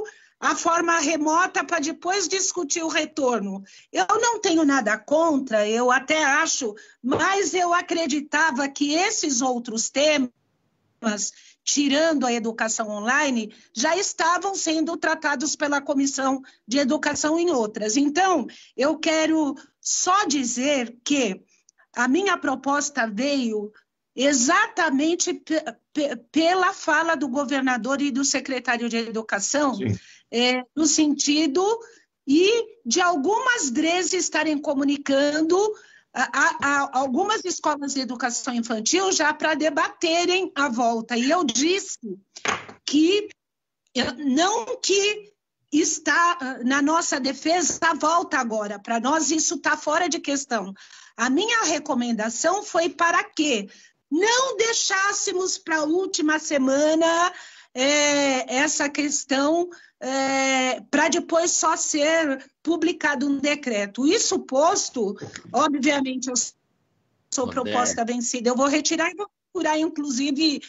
a forma remota para depois discutir o retorno. Eu não tenho nada contra, eu até acho, mas eu acreditava que esses outros temas, tirando a educação online, já estavam sendo tratados pela Comissão de Educação em outras. Então, eu quero só dizer que a minha proposta veio exatamente pela fala do governador e do secretário de Educação, no sentido de algumas DREs estarem comunicando a algumas escolas de educação infantil já para debaterem a volta. E eu disse que não que está na nossa defesa a volta agora, para nós isso está fora de questão. A minha recomendação foi para que não deixássemos para a última semana essa questão para depois só ser publicado um decreto. Isso posto, obviamente, eu sou proposta vencida. Eu vou retirar e vou procurar, inclusive,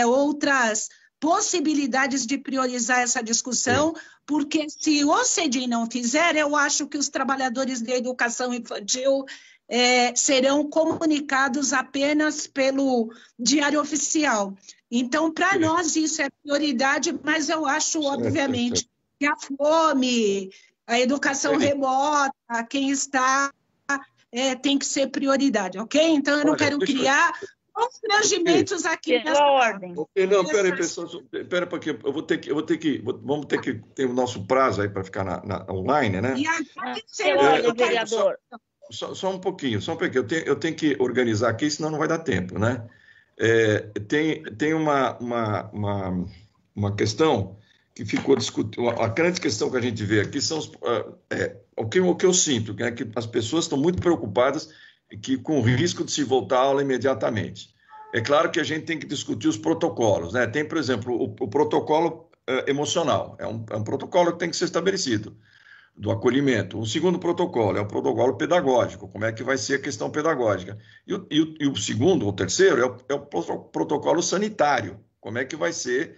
outras possibilidades de priorizar essa discussão, porque se o CEDIM não fizer, eu acho que os trabalhadores da educação infantil serão comunicados apenas pelo Diário Oficial. Então, para nós, isso é prioridade, mas eu acho, obviamente, que a fome, a educação remota, quem está, tem que ser prioridade, ok? Então, eu não quero criar constrangimentos aqui nessa ordem. Não, peraí, pessoal, espera um pouquinho, vamos ter que ter o nosso prazo aí para ficar online, né? E agradecer, vereador. Só um pouquinho. Eu tenho que organizar aqui, senão não vai dar tempo, né? Tem uma questão que ficou discutida. A grande questão que a gente vê aqui são o que eu sinto, né, que as pessoas estão muito preocupadas com o risco de se voltar à aula imediatamente. É claro que a gente tem que discutir os protocolos, né? Tem, por exemplo, o protocolo emocional. É um protocolo que tem que ser estabelecido, do acolhimento. O segundo protocolo é o protocolo pedagógico, como é que vai ser a questão pedagógica. E o segundo, ou terceiro, é o protocolo sanitário, como é que vai ser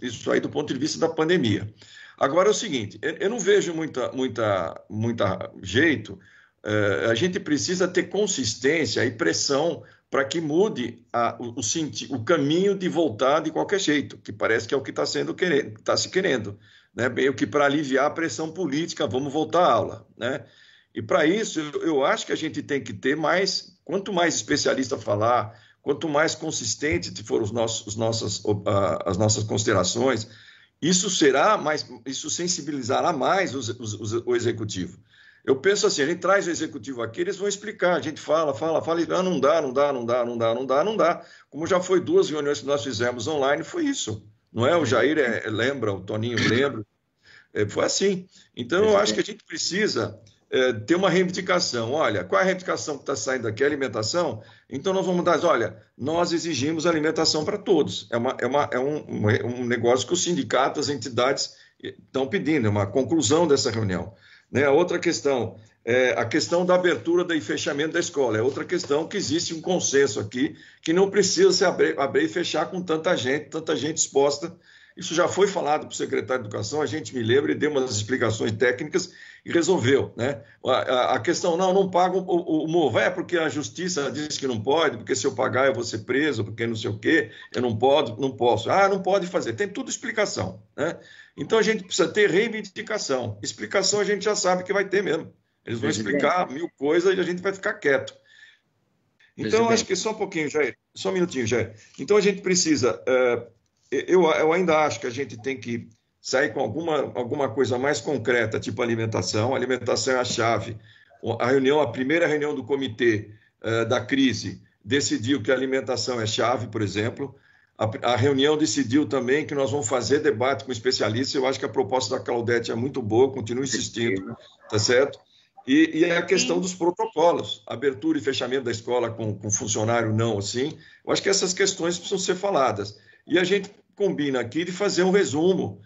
isso aí do ponto de vista da pandemia. Agora é o seguinte, eu não vejo muita jeito, a gente precisa ter consistência e pressão para que mude o caminho de voltar de qualquer jeito, que parece que é o que está se querendo. Né, meio que para aliviar a pressão política, vamos voltar à aula, né? E para isso, eu acho que a gente tem que ter quanto mais especialista falar, quanto mais consistente for as nossas considerações, isso sensibilizará mais o executivo. Eu penso assim, a gente traz o executivo aqui, eles vão explicar, a gente fala, e não dá. Como já foi 2 reuniões que nós fizemos online, foi isso. Não é? O Jair lembra, o Toninho lembra. Foi assim. Então, eu acho que a gente precisa ter uma reivindicação. Olha, qual é a reivindicação que está saindo aqui? A alimentação? Então, nós vamos dar, olha, nós exigimos alimentação para todos. É um negócio que os sindicatos, as entidades estão pedindo, é uma conclusão dessa reunião. Né? A outra questão a questão da abertura e fechamento da escola. É outra questão que existe um consenso aqui, que não precisa se abrir e fechar com tanta gente exposta. Isso já foi falado para o secretário de Educação, a gente me lembra, ele deu umas explicações técnicas e resolveu. Né? A questão, não paga o MOVA, é porque a justiça diz que não pode, porque se eu pagar eu vou ser preso, porque não sei o quê, eu não posso. Não pode fazer, tem tudo explicação. Né? Então a gente precisa ter reivindicação. Explicação a gente já sabe que vai ter mesmo. Eles vão explicar 1000 coisas e a gente vai ficar quieto. Então, acho que só um pouquinho, Jair. Só um minutinho, Jair. Então, a gente precisa... Eu ainda acho que a gente tem que sair com alguma coisa mais concreta, tipo alimentação. A alimentação é a chave. A primeira reunião do comitê da crise decidiu que a alimentação é chave, por exemplo. A reunião decidiu também que nós vamos fazer debate com especialistas. Eu acho que a proposta da Claudete é muito boa, continuo insistindo, tá certo? E a questão dos protocolos, abertura e fechamento da escola com funcionário não, assim, eu acho que essas questões precisam ser faladas. E a gente combina aqui de fazer um resumo,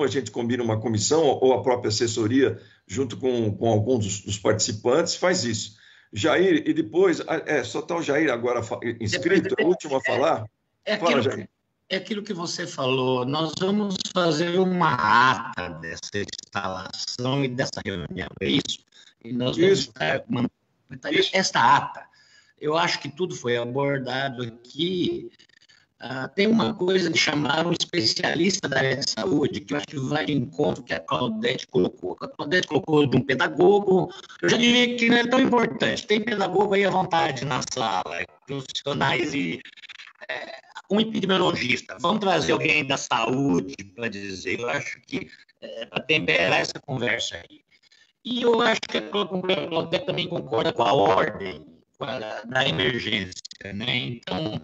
a gente combina uma comissão ou a própria assessoria, junto com alguns dos participantes, faz isso. Jair, e depois, só está o Jair agora inscrito, é o último a falar. Fala, Jair. É aquilo que você falou, nós vamos fazer uma ata dessa instalação e dessa reunião, é isso? E nós vamos mandar esta ata. Eu acho que tudo foi abordado aqui. Tem uma coisa de chamar um especialista da área de saúde, que eu acho que vai de encontro que a Claudete colocou. A Claudete colocou de um pedagogo, eu já diria que não é tão importante. Tem pedagogo aí à vontade na sala, profissionais e um epidemiologista. Vamos trazer alguém da saúde para dizer. Eu acho que para temperar essa conversa aí. E eu acho que a Claudete também concorda com a ordem da emergência, né? Então,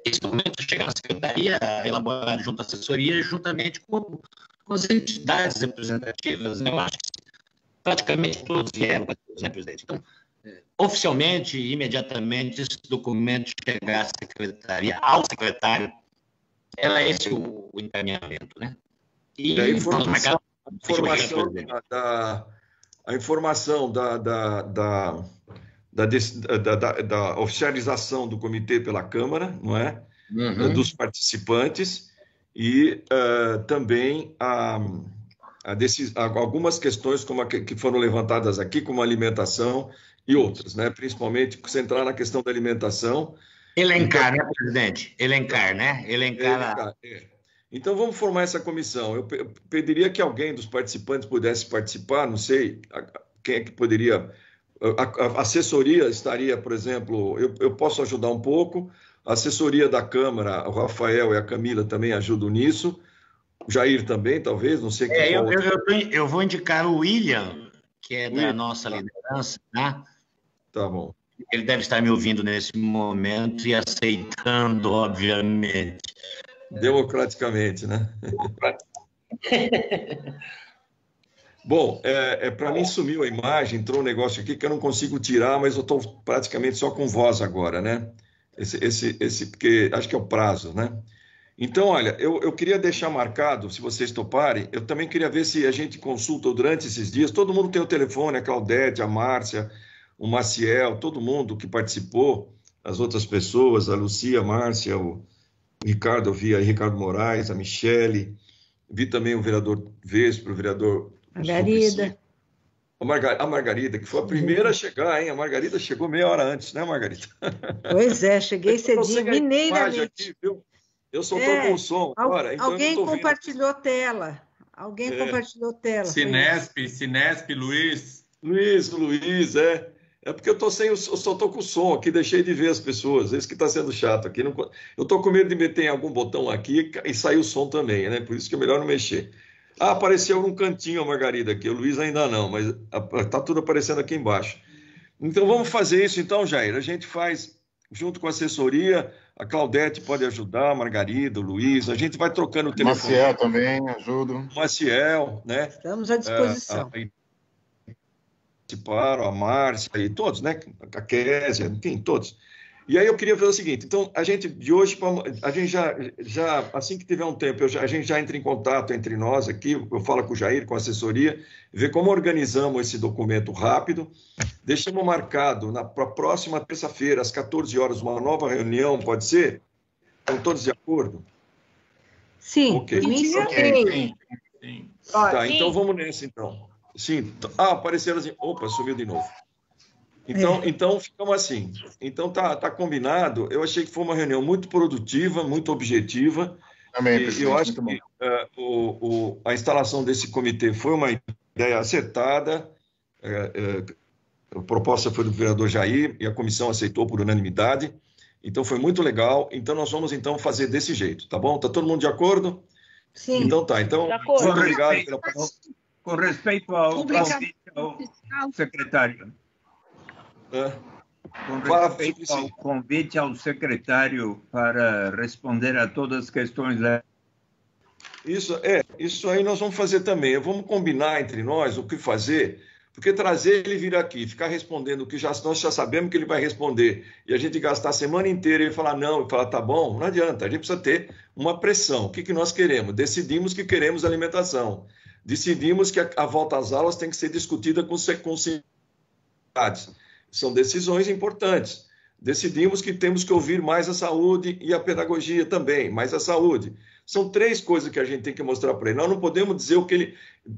esse momento chega na secretaria, elaborado junto à assessoria, juntamente com as entidades representativas, né? Eu acho que praticamente todos vieram, né, presidente? Então, oficialmente, imediatamente, esse documento chegar à secretaria, ao secretário, era esse o encaminhamento, né? E a informação da oficialização do comitê pela Câmara, não é? Uhum. Dos participantes e também algumas questões que foram levantadas aqui, como alimentação e outras, né? Principalmente centrar na questão da alimentação. Elencar, né, presidente? Elencar, né? Elencar. Então, vamos formar essa comissão. Eu pediria que alguém dos participantes pudesse participar, não sei quem é que poderia... A assessoria estaria, por exemplo, eu posso ajudar um pouco, a assessoria da Câmara, o Rafael e a Camila também ajudam nisso, o Jair também, talvez, não sei... Eu vou indicar o William, que é da nossa liderança, né? Tá bom. Ele deve estar me ouvindo nesse momento e aceitando, obviamente. Democraticamente, né? Bom, para mim sumiu a imagem, entrou um negócio aqui que eu não consigo tirar, mas eu estou praticamente só com voz agora, né? Porque acho que é o prazo, né? Então, olha, eu queria deixar marcado, se vocês toparem, eu também queria ver se a gente consulta durante esses dias, todo mundo tem o telefone, a Claudete, a Márcia, o Maciel, todo mundo que participou, as outras pessoas, a Lucia, a Márcia, o Ricardo, eu vi aí, Ricardo Moraes, a Michele, vi também o vereador Vespo, o vereador... Margarida. A Margarida, que foi a primeira a chegar, hein? A Margarida chegou meia hora antes, né, Margarida? Pois é, cheguei cedinho, mineiramente. Aqui, viu? Eu só estou com o som agora. Então alguém compartilhou tela. Alguém compartilhou tela. Cinesp, Luiz. Luiz, É porque eu só estou com o som aqui, deixei de ver as pessoas. Isso que está sendo chato aqui. Eu estou com medo de meter em algum botão aqui e sair o som também, né? Por isso que é melhor não mexer. Apareceu um cantinho a Margarida aqui, o Luiz ainda não, mas está tudo aparecendo aqui embaixo. Então vamos fazer isso então, Jair. A gente faz junto com a assessoria, a Claudete pode ajudar, a Margarida, o Luiz, a gente vai trocando o telefone. Maciel também, ajudo. Maciel, né? Estamos à disposição. Participaram, a Márcia e todos, né? A Késia, enfim, todos. E aí eu queria fazer o seguinte, então, a gente, de hoje, a gente já assim que tiver um tempo, a gente já entra em contato entre nós aqui, eu falo com o Jair, com a assessoria, ver como organizamos esse documento rápido, deixamos marcado para a próxima terça-feira, às 14 horas, uma nova reunião, pode ser? Estão todos de acordo? Sim. Ok. Sim. Tá, então vamos nessa, então. Sim. Apareceram assim, opa, sumiu de novo. Então ficamos assim. Então tá combinado. Eu achei que foi uma reunião muito produtiva, muito objetiva. Também, e eu acho que a instalação desse comitê foi uma ideia acertada. A proposta foi do vereador Jair e a comissão aceitou por unanimidade. Então foi muito legal. Então nós vamos fazer desse jeito, tá bom? Tá todo mundo de acordo? Sim. Então tá. Então muito obrigado pela com respeito ao convite ao secretário. Com respeito ao convite ao secretário para responder a todas as questões. Isso aí nós vamos fazer também. Vamos combinar entre nós o que fazer, porque trazer ele vir aqui, ficar respondendo o que nós já sabemos que ele vai responder, e a gente gastar a semana inteira e ele falar não, e falar tá bom, não adianta. A gente precisa ter uma pressão. O que nós queremos? Decidimos que queremos alimentação. Decidimos que a volta às aulas tem que ser discutida com sindicatos. São decisões importantes. decidimos que temos que ouvir mais a saúde e a pedagogia também, mais a saúde. São 3 coisas que a gente tem que mostrar para ele. Nós não podemos dizer o que ele...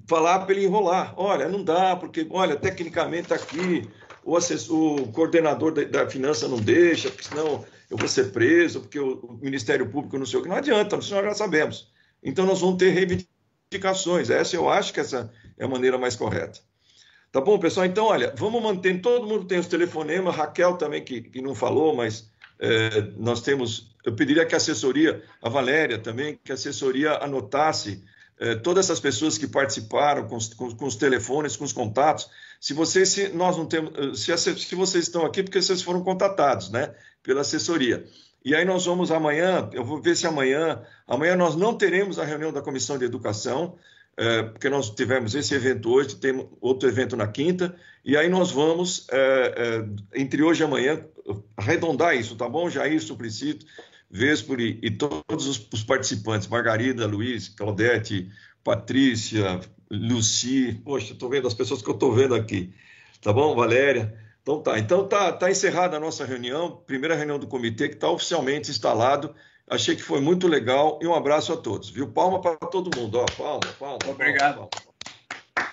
falar para ele enrolar. Olha, não dá, porque, olha, tecnicamente está aqui, o coordenador da finança não deixa, porque senão eu vou ser preso, porque o Ministério Público não sei o que. Não adianta, nós já sabemos. Então, nós vamos ter reivindicações. Eu acho que essa é a maneira mais correta. Tá bom, pessoal? Então, olha, vamos manter... Todo mundo tem os telefonemas, Raquel também, que não falou, mas nós temos... Eu pediria que a assessoria, a Valéria também, que a assessoria anotasse todas essas pessoas que participaram com os telefones, com os contatos. Se vocês estão aqui, porque vocês foram contatados, né, pela assessoria. E aí nós vamos amanhã, eu vou ver se amanhã nós não teremos a reunião da Comissão de Educação, porque nós tivemos esse evento hoje, tem outro evento na quinta, e aí nós vamos, entre hoje e amanhã, arredondar isso, tá bom? Jair, Suplicito, Vespoli e todos os participantes, Margarida, Luiz, Claudete, Patrícia, Luci, poxa, estou vendo as pessoas que eu estou vendo aqui, tá bom, Valéria? Então tá encerrada a nossa reunião, primeira reunião do comitê, que está oficialmente instalado. Achei que foi muito legal e um abraço a todos, viu? Palma para todo mundo, ó, palma. Obrigado. Palma.